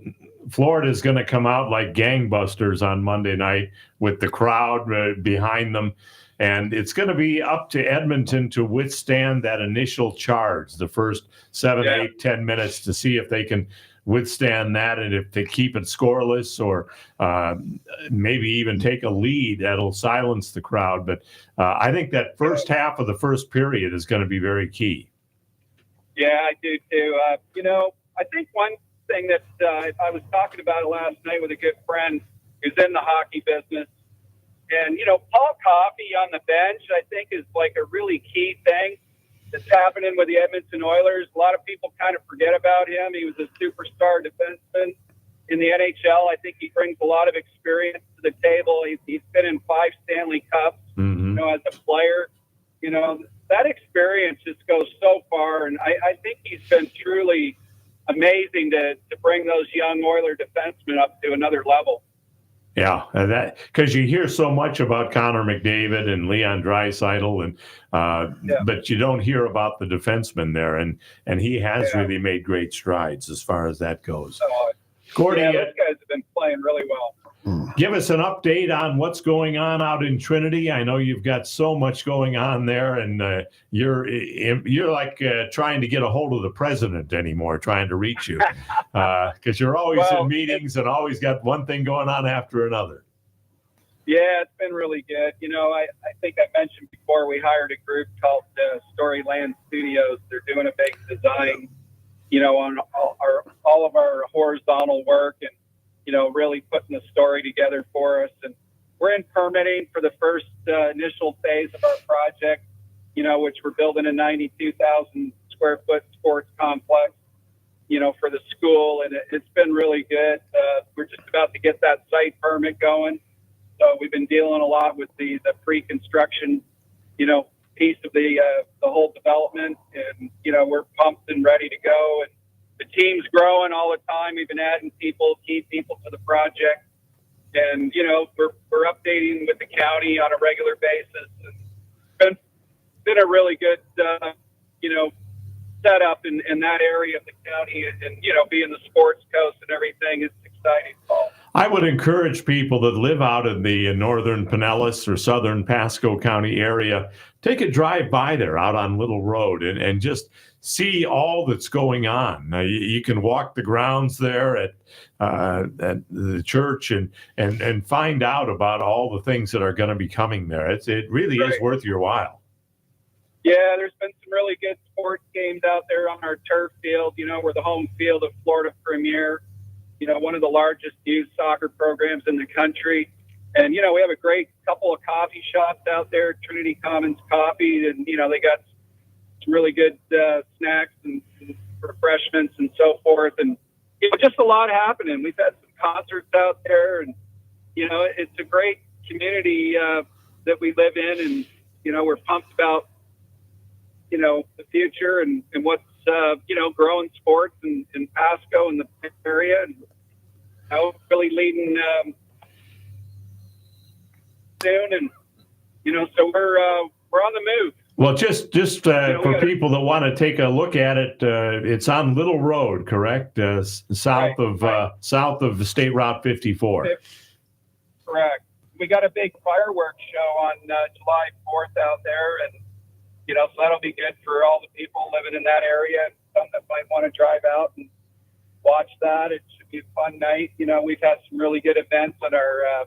D: Florida is going to come out like gangbusters on Monday night with the crowd behind them. And it's going to be up to Edmonton to withstand that initial charge, the first 7, 8, 10 minutes, to see if they can withstand that, and if they keep it scoreless or maybe even take a lead, that'll silence the crowd. But I think that first half of the first period is going to be very key.
K: Yeah, I do too. I think one thing that I was talking about it last night with a good friend who's in the hockey business. And, Paul Coffey on the bench, I think, is like a really key thing that's happening with the Edmonton Oilers. A lot of people kind of forget about him. He was a superstar defenseman in the NHL. I think he brings a lot of experience to the table. He's been in 5 Stanley Cups, as a player. That experience just goes so far. And I think he's been truly amazing to bring those young Oiler defensemen up to another level.
D: Yeah, that because you hear so much about Connor McDavid and Leon Draisaitl, but you don't hear about the defenseman there, and he has really made great strides as far as that goes. Gordy,
K: those guys have been playing really well.
D: Give us an update on what's going on out in Trinity. I know you've got so much going on there, and you're like trying to get a hold of the president anymore, trying to reach you, because you're always in meetings and always got one thing going on after another.
K: Yeah, it's been really good. I think I mentioned before we hired a group called Storyland Studios. They're doing a big design, on all of our horizontal work and really putting the story together for us. And we're in permitting for the first initial phase of our project, which we're building a 92,000 square foot sports complex, for the school. And it's been really good. We're just about to get that site permit going. So we've been dealing a lot with the pre-construction, piece of the whole development. And, we're pumped and ready to go. And the team's growing all the time. We've been adding key people to the project. And, we're updating with the county on a regular basis. And it's been a really good, setup in that area of the county and, being the sports coast and everything. It's exciting, Paul.
D: I would encourage people that live out in the northern Pinellas or southern Pasco County area, take a drive by there out on Little Road and just see all that's going on. You can walk the grounds there at the church and find out about all the things that are going to be coming there. It really is worth your while.
K: Yeah, there's been some really good sports games out there on our turf field. You know, we're the home field of Florida Premier, you know, one of the largest youth soccer programs in the country. And, you know, we have a great couple of coffee shops out there, Trinity Commons Coffee, and, you know, they got some really good snacks and refreshments and so forth. And, you know, just a lot happening. We've had some concerts out there, and, you know, it's a great community that we live in. And, you know, we're pumped about, you know, the future and what's, you know, growing sports in Pasco and the area. And, you know, really leading soon. And, you know, so we're on the move.
D: Well, just for people that want to take a look at it, it's on Little Road, correct? South of the State Route 54.
K: Correct. We got a big fireworks show on July 4th out there, and you know, so that'll be good for all the people living in that area and some that might want to drive out and watch that. It should be a fun night. You know, we've had some really good events at our,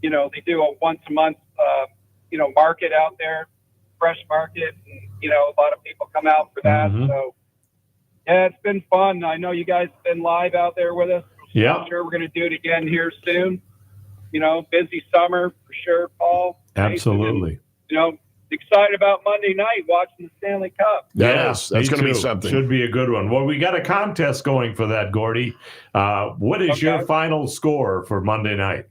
K: you know, they do a once a month, you know, market out there. Fresh market, and you know, a lot of people come out for that.
D: Mm-hmm.
K: So yeah, it's been fun. I know you guys have been live out there with us.
D: Yeah,
K: I'm sure we're going to do it again here soon. You know, busy summer for sure, Paul.
D: Absolutely.
K: And, you know, excited about Monday night watching the Stanley Cup.
E: Yes, that's going to be something.
D: Should be a good one. Well, we got a contest going for that, Gordy. What is your final score for Monday night?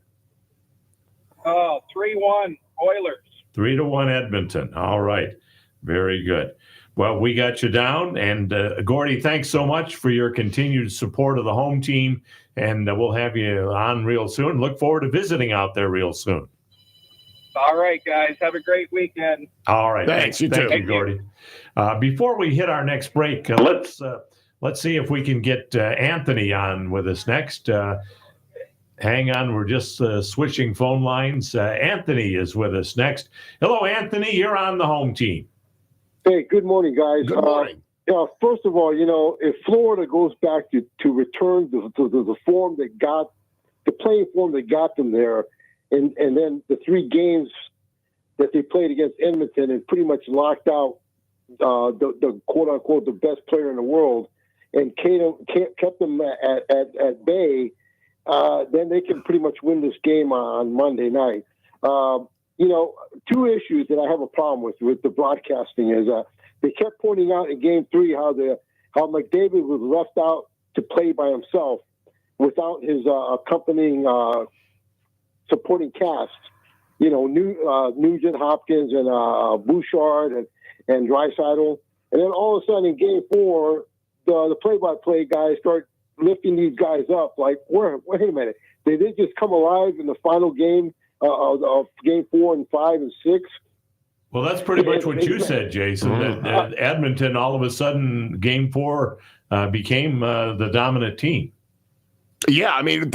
K: 3-1 Oilers.
D: 3-1 Edmonton. All right. Very good. Well, we got you down. And Gordy, thanks so much for your continued support of the home team. And we'll have you on real soon. Look forward to visiting out there real soon.
K: All right, guys. Have a great weekend.
D: All right.
E: Thanks. You
D: Thank
E: too.
D: you, Gordy. Before we hit our next break, let's see if we can get Anthony on with us next. Hang on, we're just switching phone lines. Anthony is with us next. Hello, Anthony. You're on the home team.
M: Hey, good morning, guys.
E: Good morning.
M: First of all, you know, if Florida goes back to return to the form that got the playing form that got them there, and then the 3 games that they played against Edmonton and pretty much locked out the quote unquote the best player in the world, and kept them at bay. Then they can pretty much win this game on Monday night. You know, 2 issues that I have a problem with the broadcasting is they kept pointing out in Game 3 how McDavid was left out to play by himself without his accompanying supporting cast. You know, Nugent Hopkins and Bouchard and Draisaitl. And then all of a sudden in Game 4, the play-by-play guys start lifting these guys up. Like, wait a minute. Did they just come alive in the final game of Game 4 and 5 and 6?
D: Well, that's pretty much what you said, Jason, that Edmonton, all of a sudden, Game 4 became the dominant team.
E: Yeah, I mean,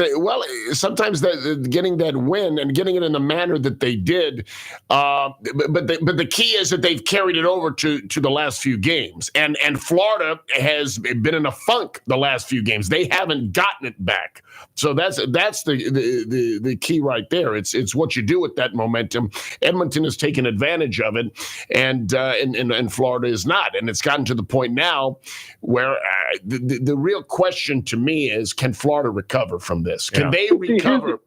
E: sometimes getting that win and getting it in the manner that they did, but the key is that they've carried it over to the last few games, and Florida has been in a funk the last few games. They haven't gotten it back, so that's the key right there. It's what you do with that momentum. Edmonton has taken advantage of it, and Florida is not, and it's gotten to the point now where the real question to me is, can Florida recover from this? Can they recover?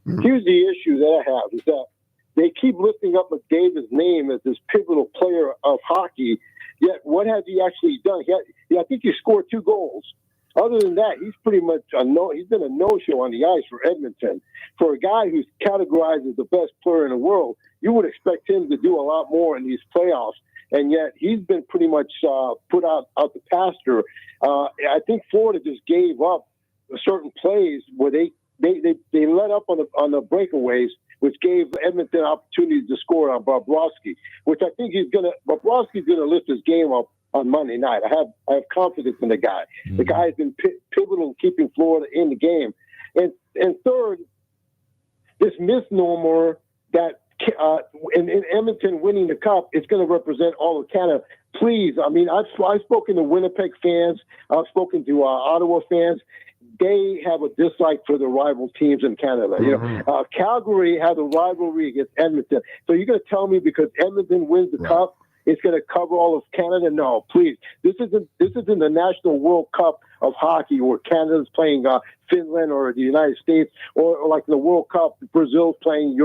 M: Here's the issue that I have is that they keep lifting up McDavid's name as this pivotal player of hockey, yet what has he actually done? I think he scored 2 goals. Other than that, he's pretty much he's been a no-show on the ice for Edmonton. For a guy who's categorized as the best player in the world, you would expect him to do a lot more in these playoffs. And yet he's been pretty much put out the pasture. I think Florida just gave up certain plays where they let up on the breakaways, which gave Edmonton opportunities to score on Bobrovsky, which I think Bobrovsky's going to lift his game up on Monday night. I have confidence in the guy. Mm-hmm. The guy has been pivotal in keeping Florida in the game. And third, this misnomer that in Edmonton winning the Cup, it's going to represent all of Canada. Please, I mean, I've spoken to Winnipeg fans. I've spoken to Ottawa fans. They have a dislike for the rival teams in Canada. You know, Calgary has a rivalry against Edmonton. So you're going to tell me because Edmonton wins the Cup It's going to cover all of Canada. No, please. This isn't the National World Cup of hockey where Canada's playing Finland or the United States, or like the World Cup, Brazil's playing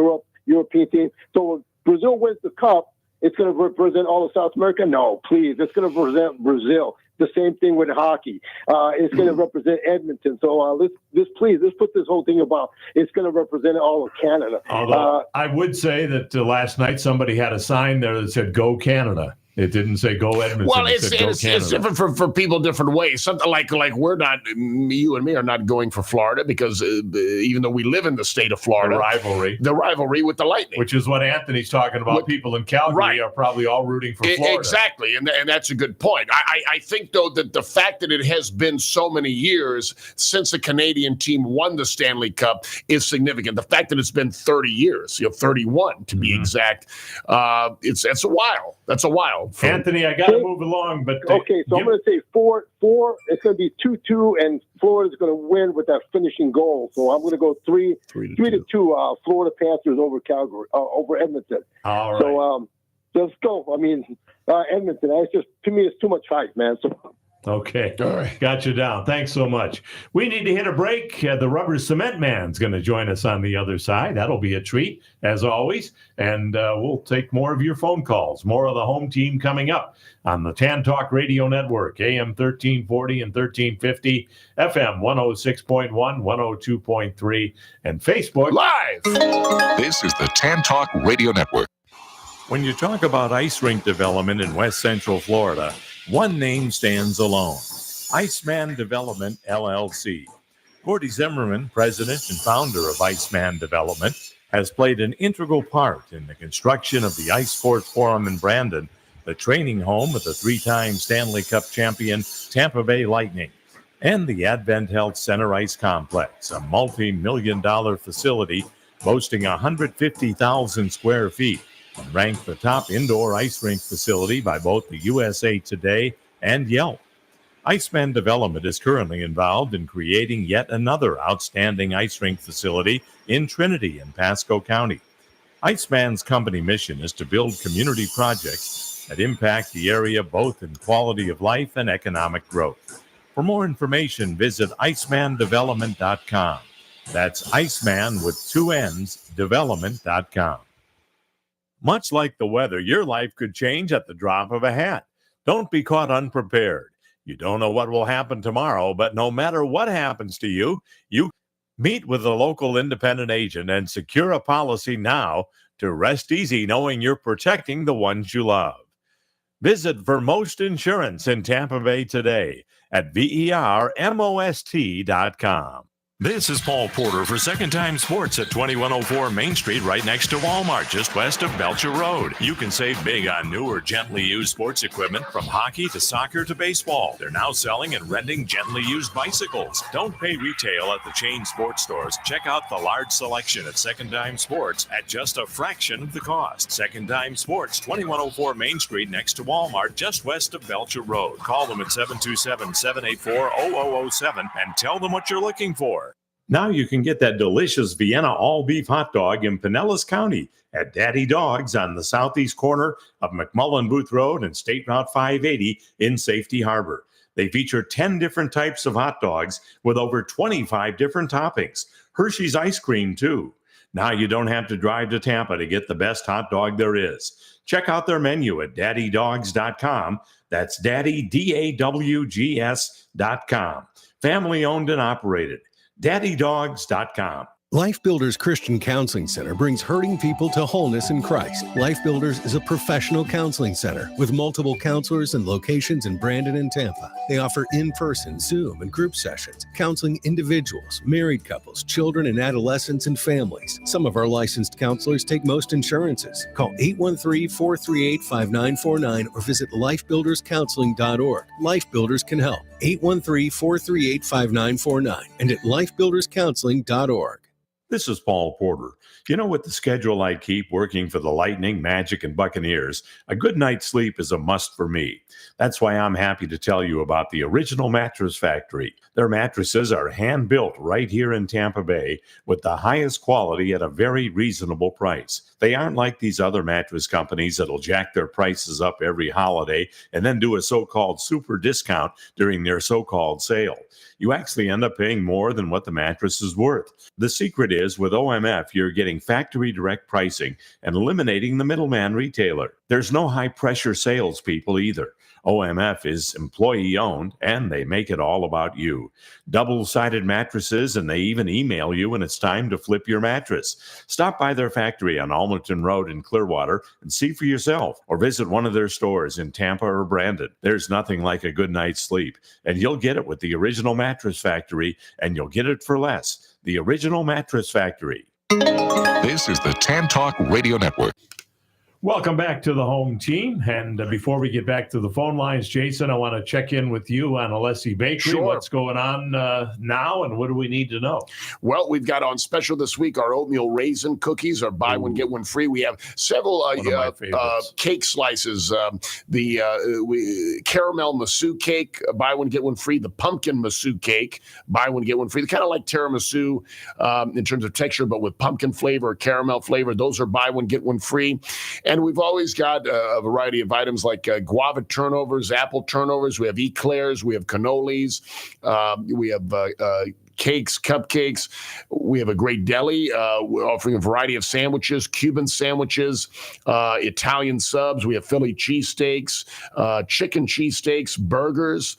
M: European team. So when Brazil wins the cup, it's going to represent all of South America? No, please. It's going to represent Brazil. The same thing with hockey. It's going to represent Edmonton. So let's put this whole thing about it's going to represent all of Canada.
D: Although I would say that last night somebody had a sign there that said "Go Canada." It didn't say "Go Edmonton."
E: Well,
D: it said,
E: it's different for people different ways. Something like we're not, you and me are not going for Florida because even though we live in the state of Florida, the rivalry with the Lightning,
D: which is what Anthony's talking about. People in Calgary are probably all rooting for Florida.
E: Exactly, and that's a good point. I think though that the fact that it has been so many years since a Canadian team won the Stanley Cup is significant. The fact that it's been 30 years, 31 to be exact, it's a while. That's a while.
D: Anthony, I got to move along, but
M: okay. So I'm going to say 4-4. It's going to be 2-2, and Florida's going to win with that finishing goal. So I'm going to go 3-2. Florida Panthers over Calgary, over Edmonton.
D: All right.
M: So let's go. I mean, Edmonton. To me, it's too much hype, man. So.
D: Okay. All right. Got you down. Thanks so much. We need to hit a break. The Rubber Cement Man's going to join us on the other side. That'll be a treat, as always. And we'll take more of your phone calls. More of the home team coming up on the Tan Talk Radio Network, AM 1340 and 1350, FM 106.1, 102.3, and Facebook
E: Live.
G: This is the Tan Talk Radio Network.
D: When you talk about ice rink development in West Central Florida, one name stands alone: Iceman Development, LLC. Gordy Zimmerman, president and founder of Iceman Development, has played an integral part in the construction of the Ice Sports Forum in Brandon, the training home of the three-time Stanley Cup champion Tampa Bay Lightning, and the Advent Health Center Ice Complex, a multi-million-dollar facility boasting 150,000 square feet, and ranked the top indoor ice rink facility by both the USA Today and Yelp. Iceman Development is currently involved in creating yet another outstanding ice rink facility in Trinity and Pasco County. Iceman's company mission is to build community projects that impact the area both in quality of life and economic growth. For more information, visit icemandevelopment.com. That's Iceman with 2 N's, development.com. Much like the weather, your life could change at the drop of a hat. Don't be caught unprepared. You don't know what will happen tomorrow, but no matter what happens to you, you meet with a local independent agent and secure a policy now to rest easy knowing you're protecting the ones you love. Visit Vermost Insurance in Tampa Bay today at vermost.com.
L: This is Paul Porter for Second Time Sports at 2104 Main Street, right next to Walmart, just west of Belcher Road. You can save big on new or gently used sports equipment from hockey to soccer to baseball. They're now selling and renting gently used bicycles. Don't pay retail at the chain sports stores. Check out the large selection at Second Time Sports at just a fraction of the cost. Second Time Sports, 2104 Main Street, next to Walmart, just west of Belcher Road. Call them at 727-784-0007 and tell them what you're looking for.
D: Now you can get that delicious Vienna all-beef hot dog in Pinellas County at Daddy Dogs on the southeast corner of McMullen Booth Road and State Route 580 in Safety Harbor. They feature 10 different types of hot dogs with over 25 different toppings. Hershey's ice cream, too. Now you don't have to drive to Tampa to get the best hot dog there is. Check out their menu at daddydogs.com. That's daddy, DAWGS.com. Family owned and operated. daddydogs.com.
N: Life Builders Christian Counseling Center brings hurting people to wholeness in Christ. Life Builders is a professional counseling center with multiple counselors and locations in Brandon and Tampa. They offer in-person, Zoom, and group sessions, counseling individuals, married couples, children and adolescents, and families. Some of our licensed counselors take most insurances. Call 813-438-5949 or visit lifebuilderscounseling.org. Life Builders can help. 813-438-5949 and at lifebuilderscounseling.org.
J: This is Paul Porter. You know, with the schedule I keep working for the Lightning, Magic, and Buccaneers, a good night's sleep is a must for me. That's why I'm happy to tell you about the Original Mattress Factory. Their mattresses are hand-built right here in Tampa Bay with the highest quality at a very reasonable price. They aren't like these other mattress companies that'll jack their prices up every holiday and then do a so-called super discount during their so-called sale. You actually end up paying more than what the mattress is worth. The secret is, with OMF, you're getting factory direct pricing and eliminating the middleman retailer. There's no high-pressure salespeople either. OMF is employee-owned, and they make it all about you. Double-sided mattresses, and they even email you when it's time to flip your mattress. Stop by their factory on Almerton Road in Clearwater and see for yourself, or visit one of their stores in Tampa or Brandon. There's nothing like a good night's sleep, and you'll get it with the Original Mattress Factory, and you'll get it for less. The Original Mattress Factory.
G: This is the Tan Talk Radio Network.
D: Welcome back to the home team. And before we get back to the phone lines, Jason, I want to check in with you on Alessi Bakery.
E: Sure.
D: What's going on now, and what do we need to know?
E: Well, we've got on special this week our oatmeal raisin cookies are buy one, get one free. We have several cake slices. The caramel masu cake, buy one, get one free. The pumpkin masu cake, buy one, get one free. They're kind of like tiramisu in terms of texture, but with pumpkin flavor or caramel flavor. Those are buy one, get one free. And we've always got a variety of items like guava turnovers, apple turnovers. We have eclairs. We have cannolis. We have cakes, cupcakes. We have a great deli. We're offering a variety of sandwiches, Cuban sandwiches, Italian subs. We have Philly cheesesteaks, chicken cheesesteaks, burgers.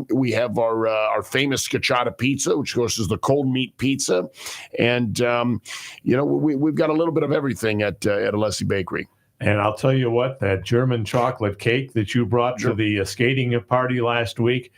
E: We have our famous scacciata pizza, which of course is the cold meat pizza. And, we've got a little bit of everything at Alessi Bakery.
D: And I'll tell you what, that German chocolate cake that you brought to the skating party last week,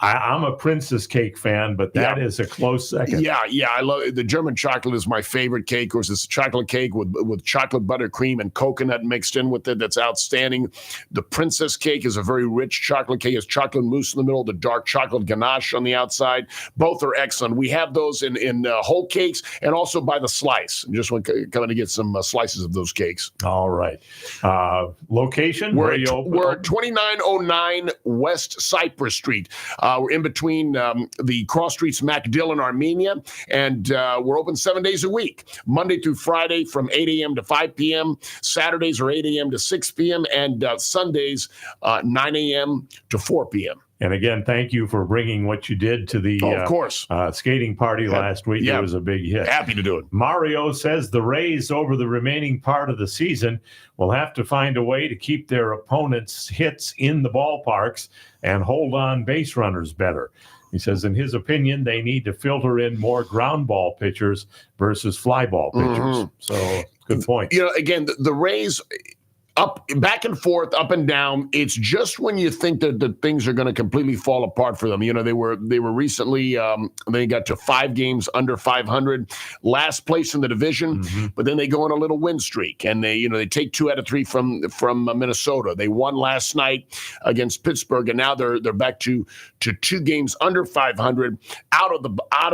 D: I'm a Princess Cake fan, but that is a close second.
E: Yeah, I love it. The German chocolate is my favorite cake. Of course, it's a chocolate cake with chocolate buttercream and coconut mixed in with it. That's outstanding. The Princess Cake is a very rich chocolate cake. It's chocolate mousse in the middle, the dark chocolate ganache on the outside. Both are excellent. We have those in whole cakes and also by the slice. I'm just coming to get some slices of those cakes.
D: All right. Location?
E: We're at 2909 West Cypress Street. We're in between the cross streets MacDill and Armenia, and we're open 7 days a week, Monday through Friday from 8 a.m. to 5 p.m. Saturdays are 8 a.m. to 6 p.m. and Sundays 9 a.m. to 4 p.m.
D: And again, thank you for bringing what you did to the
E: of course.
D: Skating party last week. It was a big hit.
E: Happy to do it.
D: Mario says the Rays over the remaining part of the season will have to find a way to keep their opponents' hits in the ballparks and hold on base runners better. He says, in his opinion, they need to filter in more ground ball pitchers versus fly ball pitchers. So, good point.
E: Again, the Rays up, back and forth, up and down. It's just when you think that the things are going to completely fall apart for them. They were recently they got to 5 games under 500, last place in the division. But then they go on a little win streak, and they take 2 out of 3 from Minnesota. They won last night against Pittsburgh, and now they're back to 2 games under 500, out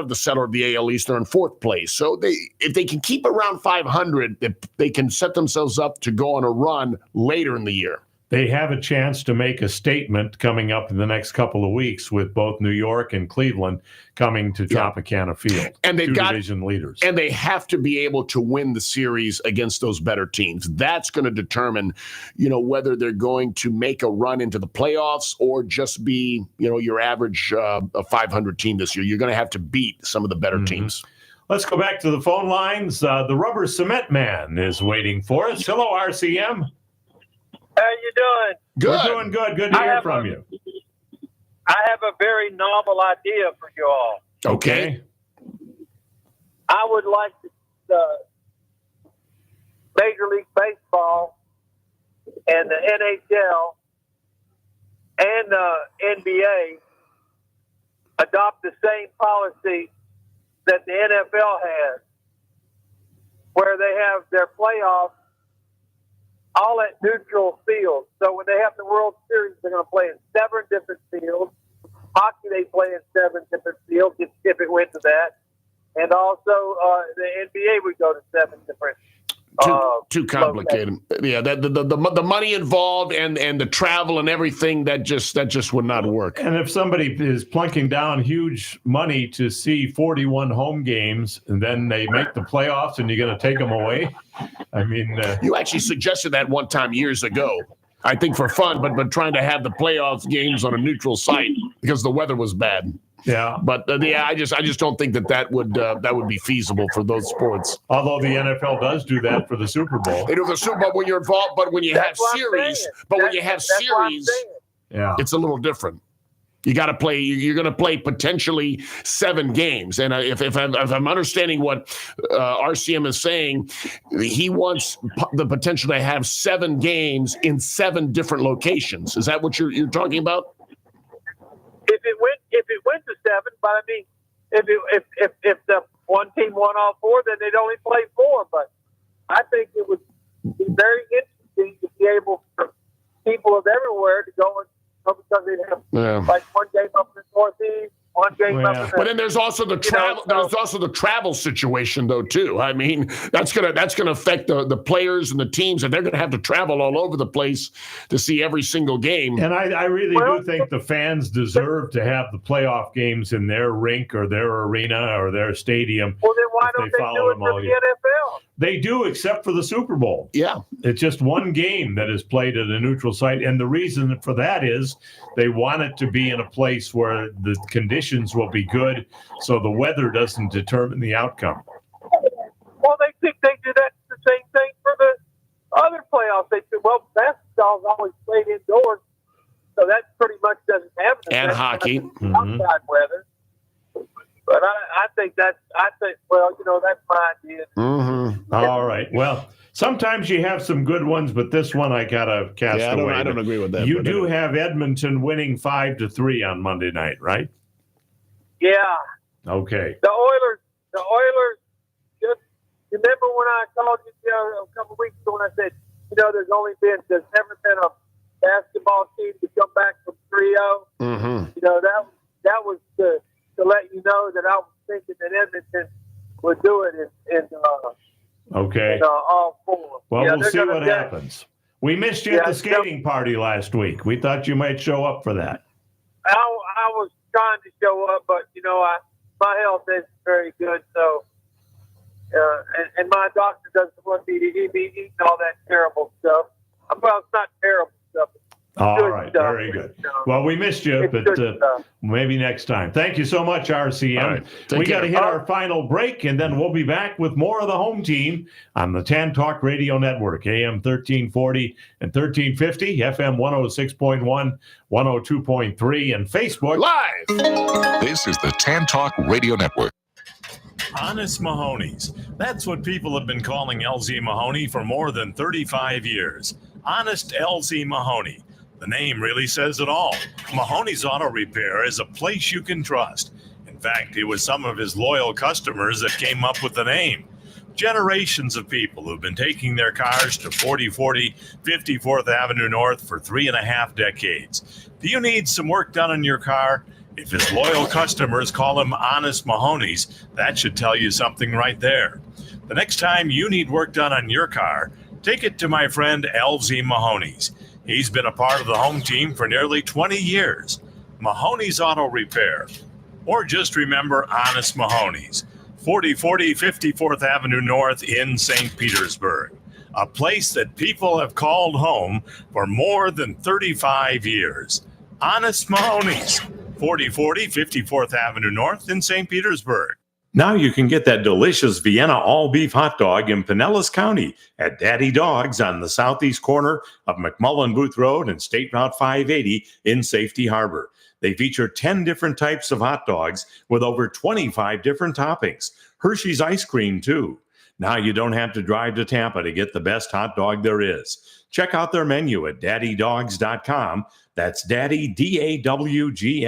E: of the center of the AL East. They're in 4th place. So if they can keep around 500, they can set themselves up to go on a run later in the year.
D: They have a chance to make a statement coming up in the next couple of weeks with both New York and Cleveland coming to Tropicana Field.
E: And they've got
D: division leaders.
E: And they have to be able to win the series against those better teams. That's going to determine, whether they're going to make a run into the playoffs or just be, your average 500 team this year. You're going to have to beat some of the better teams.
D: Let's go back to the phone lines. The Rubber Cement Man is waiting for us. Hello, RCM.
Q: How you doing?
E: Good.
D: We're doing good. Good to hear from you.
Q: I have a very novel idea for you all.
E: Okay.
Q: I would like Major League Baseball and the NHL and the NBA adopt the same policy that the NFL has, where they have their playoffs all at neutral fields. So when they have the World Series, they're going to play in 7 different fields. Hockey, they play in 7 different fields, if it went to that. and also the NBA would go to 7 different.
E: Too complicated. Yeah, the money involved and the travel and everything that just would not work.
D: And if somebody is plunking down huge money to see 41 home games and then they make the playoffs and you're going to take them away, I mean,
E: you actually suggested that one time years ago. I think for fun, but trying to have the playoff games on a neutral site because the weather was bad.
D: Yeah,
E: but I just don't think that would be feasible for those sports.
D: Although the NFL does do that for the Super Bowl.
E: They do the Super Bowl when you're involved, but when you have series,
D: yeah,
E: it's a little different. You got to play. You're going to play potentially 7 games, and if I'm understanding what RCM is saying, he wants the potential to have 7 games in 7 different locations. Is that what you're talking about?
Q: If it went to 7, but I mean, if the one team won all 4, then they'd only play 4. But I think it would be very interesting to be able for people of everywhere to go and because they'd have like one game up in the Northeast, one game up in the.
E: But then there's also the travel. There's also the travel situation, though, too. I mean, that's gonna affect the players and the teams, and they're gonna have to travel all over the place to see every single game.
D: And I really do think the fans deserve to have the playoff games in their rink or their arena or their stadium.
Q: Well, then why don't they do it for the NFL?
D: They do, except for the Super Bowl.
E: Yeah.
D: It's just one game that is played at a neutral site. And the reason for that is they want it to be in a place where the conditions will be good so the weather doesn't determine the outcome.
Q: Well, they think they do that the same thing for the other playoffs. They said, well, basketball's always played indoors, so that pretty much doesn't happen.
E: And hockey.
Q: Outside weather. But I think well, that's my idea.
E: Mm-hmm.
D: All right. Well, sometimes you have some good ones, but this one I gotta cast away.
E: I don't agree with that.
D: You do have Edmonton winning 5-3 on Monday night, right?
Q: Yeah.
D: Okay.
Q: The Oilers. Just remember when I called you a couple of weeks ago when I said, there's never been a basketball team to come back from 3-0.
E: Mm-hmm.
Q: That was to let you know that I was thinking that Edmonton would do it in all 4.
D: Well, we'll see what happens. We missed you at the skating party last week. We thought you might show up for that.
Q: I was trying to show up, but my health isn't very good, so and my doctor doesn't want me to be eating all that terrible stuff. Well, it's not terrible stuff.
D: All right, very good. Well, we missed you, but maybe next time. Thank you so much, RCM.
E: All right,
D: we got to hit our final break, and then we'll be back with more of the home team on the Tan Talk Radio Network, AM 1340 and 1350, FM 106.1, 102.3, and Facebook
E: Live.
G: This is the Tan Talk Radio Network.
L: Honest Mahoney's. That's what people have been calling LZ Mahoney for more than 35 years. Honest LZ Mahoney. The name really says it all. Mahoney's Auto Repair is a place you can trust. In fact, it was some of his loyal customers that came up with the name. Generations of people who've been taking their cars to 4040 54th Avenue North for 3.5 decades. Do you need some work done on your car? If his loyal customers call him Honest Mahoney's, that should tell you something right there. The next time you need work done on your car, take it to my friend LZ Mahoney's. He's been a part of the home team for nearly 20 years. Mahoney's Auto Repair. Or just remember Honest Mahoney's. 4040 54th Avenue North in St. Petersburg. A place that people have called home for more than 35 years. Honest Mahoney's. 4040 54th Avenue North in St. Petersburg.
D: Now you can get that delicious Vienna all-beef hot dog in Pinellas County at Daddy Dogs on the southeast corner of McMullen Booth Road and State Route 580 in Safety Harbor. They feature 10 different types of hot dogs with over 25 different toppings. Hershey's ice cream, too. Now you don't have to drive to Tampa to get the best hot dog there is. Check out their menu at daddydogs.com. That's daddy, DAWGS.com.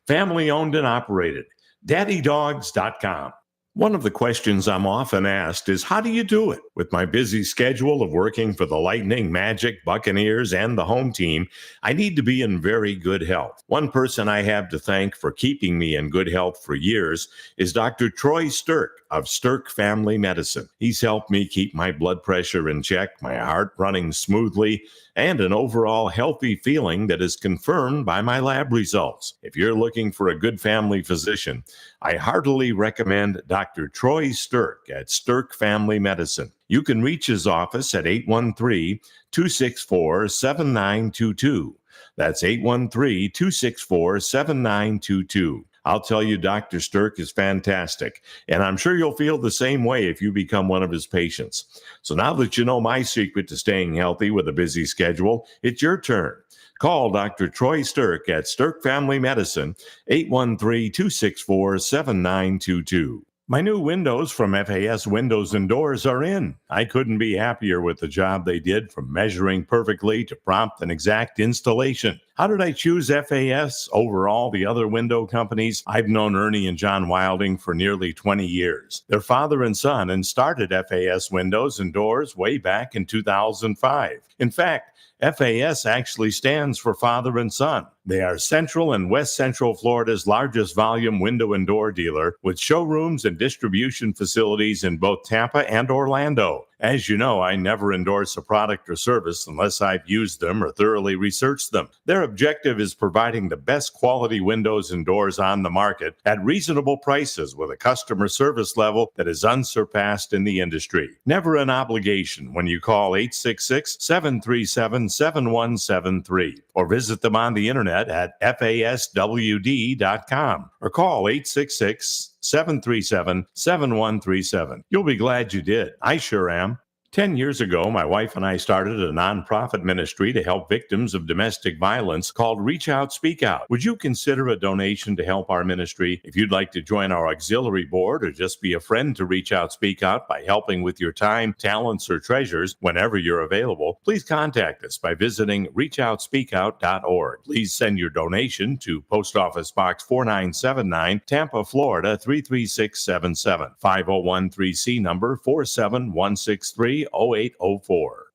D: Family owned and operated. daddydogs.com. One of the questions I'm often asked is, how do you do it? With my busy schedule of working for the Lightning, Magic, Buccaneers, and the home team, I need to be in very good health. One person I have to thank for keeping me in good health for years is Dr. Troy Stirk of Stirk Family Medicine. He's helped me keep my blood pressure in check, my heart running smoothly, and an overall healthy feeling that is confirmed by my lab results. If you're looking for a good family physician, I heartily recommend Dr. Troy Stirk at Stirk Family Medicine. You can reach his office at 813-264-7922. That's 813-264-7922. I'll tell you, Dr. Stirk is fantastic, and I'm sure you'll feel the same way if you become one of his patients. So now that you know my secret to staying healthy with a busy schedule, it's your turn. Call Dr. Troy Stirk at Stirk Family Medicine, 813-264-7922. My new windows from FAS Windows and Doors are in. I couldn't be happier with the job they did, from measuring perfectly to prompt and exact installation. How did I choose FAS over all the other window companies? I've known Ernie and John Wilding for nearly 20 years. They're father and son and started FAS Windows and Doors way back in 2005. In fact, FAS actually stands for Father and Son. They are Central and West Central Florida's largest volume window and door dealer, with showrooms and distribution facilities in both Tampa and Orlando. As you know, I never endorse a product or service unless I've used them or thoroughly researched them. Their objective is providing the best quality windows and doors on the market at reasonable prices with a customer service level that is unsurpassed in the industry. Never an obligation when you call 866-737-7173 or visit them on the internet at faswd.com or call 866-737-7137. You'll be glad you did. I sure am. 10 years ago, my wife and I started a nonprofit ministry to help victims of domestic violence called Reach Out, Speak Out. Would you consider a donation to help our ministry? If you'd like to join our auxiliary board or just be a friend to Reach Out, Speak Out by helping with your time, talents, or treasures whenever you're available, please contact us by visiting reachoutspeakout.org. Please send your donation to Post Office Box 4979, Tampa, Florida 33677, 5013C number 47163. 0804.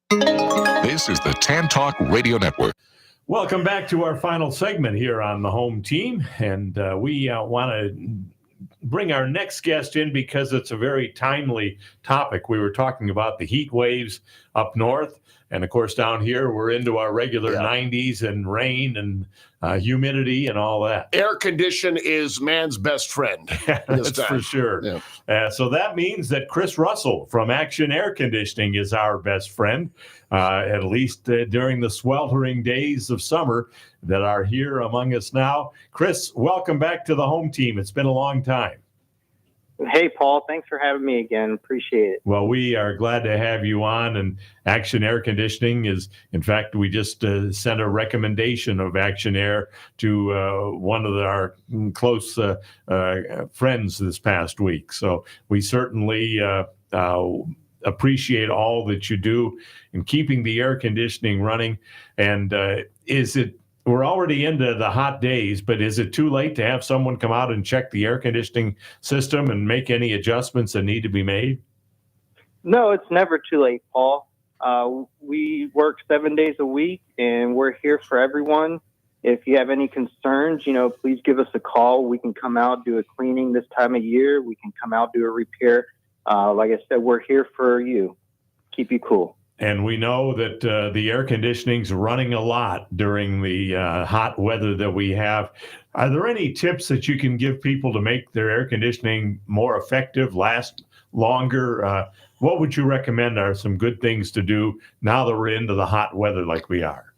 G: This is the Tan Talk Radio Network.
D: Welcome back to our final segment here on the home team. And we want to bring our next guest in because it's a very timely topic. We were talking about the heat waves up north. And of course, down here, we're into our regular 90s and rain and humidity and all that.
E: Air condition is man's best friend.
D: That's for sure. Yeah. So that means that Chris Russell from Action Air Conditioning is our best friend, at least during the sweltering days of summer that are here among us now. Chris, welcome back to the home team. It's been a long time.
R: Hey, Paul, thanks for having me again. Appreciate it.
D: Well, we are glad to have you on. And Action Air Conditioning is, in fact, we just sent a recommendation of Action Air to one of our close friends this past week. So we certainly appreciate all that you do in keeping the air conditioning running. And we're already into the hot days, but is it too late to have someone come out and check the air conditioning system and make any adjustments that need to be made?
R: No, it's never too late, Paul. We work 7 days a week, and we're here for everyone. If you have any concerns, please give us a call. We can come out, do a cleaning this time of year. We can come out, do a repair. Like I said, we're here for you. Keep you cool.
D: And we know that the air conditioning's running a lot during the hot weather that we have. Are there any tips that you can give people to make their air conditioning more effective, last longer? What would you recommend are some good things to do now that we're into the hot weather like we are?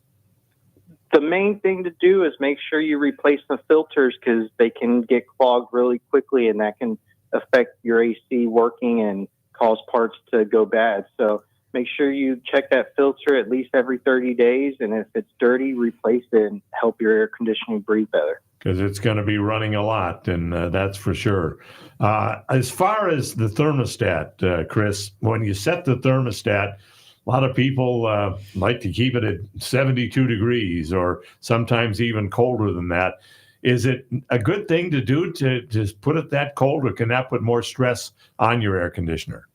R: The main thing to do is make sure you replace the filters because they can get clogged really quickly, and that can affect your AC working and cause parts to go bad. So make sure you check that filter at least every 30 days. And if it's dirty, replace it and help your air conditioning breathe better.
D: Because it's going to be running a lot, and that's for sure. As far as the thermostat, Chris, when you set the thermostat, a lot of people like to keep it at 72 degrees or sometimes even colder than that. Is it a good thing to do to just put it that cold, or can that put more stress on your air conditioner?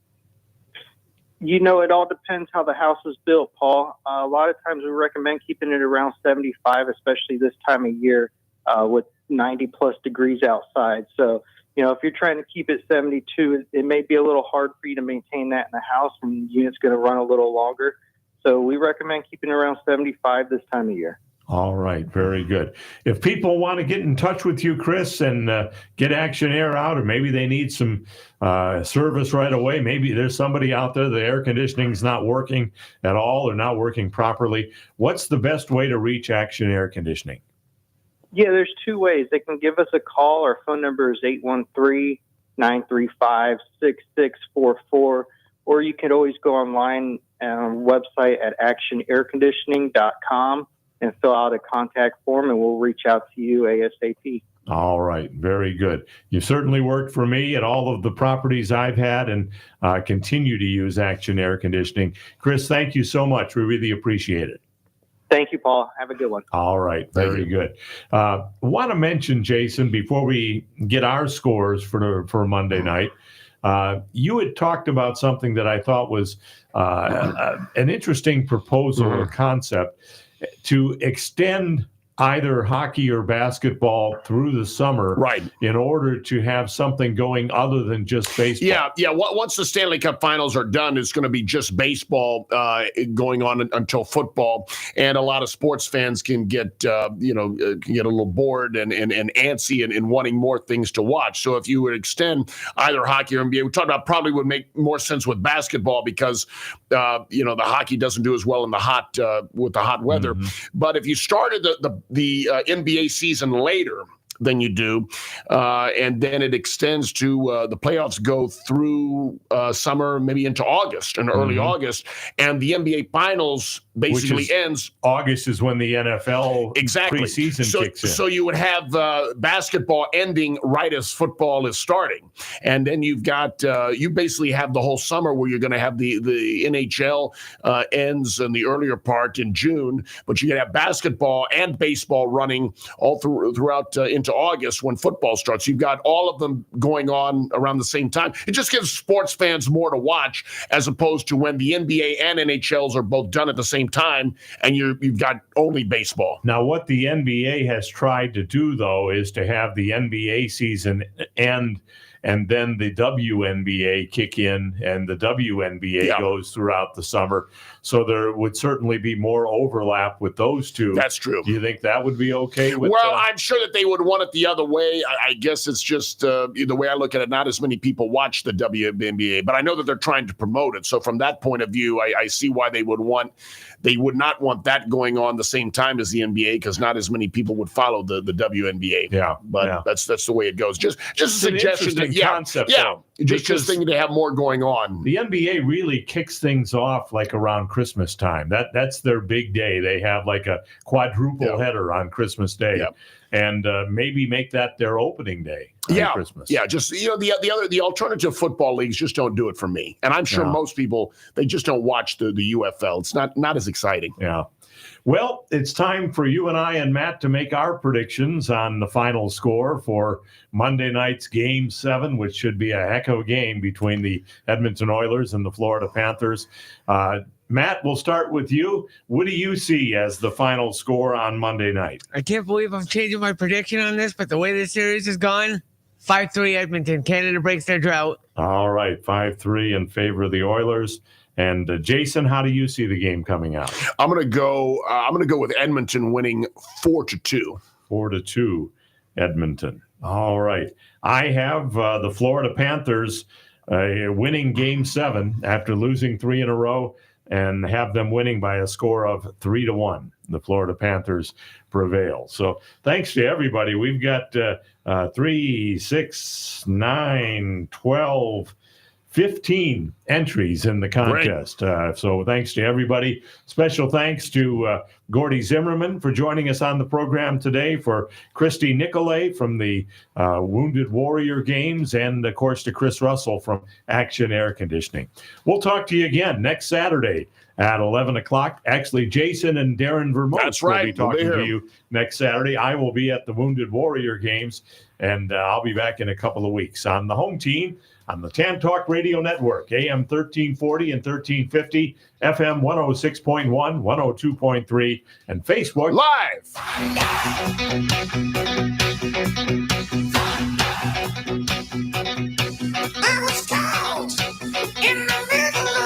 R: It all depends how the house is built, Paul. A lot of times we recommend keeping it around 75, especially this time of year with 90 plus degrees outside. So, if you're trying to keep it 72, it may be a little hard for you to maintain that in the house, and the unit's going to run a little longer. So we recommend keeping it around 75 this time of year.
D: All right, very good. If people want to get in touch with you, Chris, and get Action Air out, or maybe they need some service right away, maybe there's somebody out there, the air conditioning's not working at all or not working properly, what's the best way to reach Action Air Conditioning?
R: Yeah, there's two ways. They can give us a call. Our phone number is 813-935-6644, or you can always go online on our website at actionairconditioning.com and fill out a contact form, and we'll reach out to you ASAP.
D: All right. Very good. You certainly worked for me at all of the properties I've had, and continue to use Action Air Conditioning. Chris, thank you so much. We really appreciate it.
R: Thank you, Paul. Have a good one.
D: All right. Very good. Want to mention, Jason, before we get our scores for Monday night, you had talked about something that I thought was an interesting proposal or concept to extend either hockey or basketball through the summer,
E: right,
D: in order to have something going other than just baseball.
E: Yeah. Once the Stanley Cup Finals are done, it's going to be just baseball going on until football, and a lot of sports fans can get a little bored and antsy and wanting more things to watch. So if you would extend either hockey or NBA, we talked about probably would make more sense with basketball because the hockey doesn't do as well in the hot with the hot weather. But if you started the NBA season later than you do, and then it extends to the playoffs go through summer, maybe into August and early August, and the NBA Finals basically ends.
D: August is when the NFL preseason kicks in.
E: So you would have basketball ending right as football is starting, and then you've got you basically have the whole summer where you're going to have the NHL ends in the earlier part in June, but you can have basketball and baseball running all throughout into August when football starts. You've got all of them going on around the same time. It just gives sports fans more to watch as opposed to when the NBA and NHLs are both done at the same time and you've got only baseball.
D: Now, what the NBA has tried to do, though, is to have the NBA season end and then the WNBA kick in, and the WNBA goes throughout the summer. So there would certainly be more overlap with those two.
E: That's true.
D: Do you think that would be okay?
E: I'm sure that they would want it the other way. I guess it's just the way I look at it, not as many people watch the WNBA, but I know that they're trying to promote it. So from that point of view, I see why they would not want that going on the same time as the NBA, because not as many people would follow the WNBA.
D: Yeah.
E: But that's the way it goes. Just a suggestion.
D: Concept,
E: just thinking to have more going on.
D: The NBA really kicks things off like around Christmas time. That's their big day. They have like a quadruple header on Christmas Day, and maybe make that their opening day. Christmas.
E: Just the alternative football leagues just don't do it for me, and I'm sure most people, they just don't watch the UFL. It's not as exciting.
D: Yeah. Well, it's time for you and I and Matt to make our predictions on the final score for Monday night's Game 7, which should be a heck of a game between the Edmonton Oilers and the Florida Panthers. Matt, we'll start with you. What do you see as the final score on Monday night?
F: I can't believe I'm changing my prediction on this, but the way this series has gone, 5-3 Edmonton. Canada breaks their drought.
D: All right, 5-3 in favor of the Oilers. And Jason, how do you see the game coming out?
E: I'm going to go with Edmonton winning 4-2.
D: 4-2, Edmonton. All right. I have the Florida Panthers winning Game 7 after losing 3 in a row, and have them winning by a score of 3-1. The Florida Panthers prevail. So thanks to everybody. We've got 3, 6, 9, 12, 15 entries in the contest. So thanks to everybody. Special thanks to Gordy Zimmerman for joining us on the program today, for Christy Nicolay from the Wounded Warrior Games, and, of course, to Chris Russell from Action Air Conditioning. We'll talk to you again next Saturday at 11 o'clock. Actually, Jason and Darren Vermont will be talking to you next Saturday. I will be at the Wounded Warrior Games. And I'll be back in a couple of weeks on the home team on the Tan Talk Radio Network, AM 1340 and 1350, FM 106.1, 102.3, and Facebook
E: Live.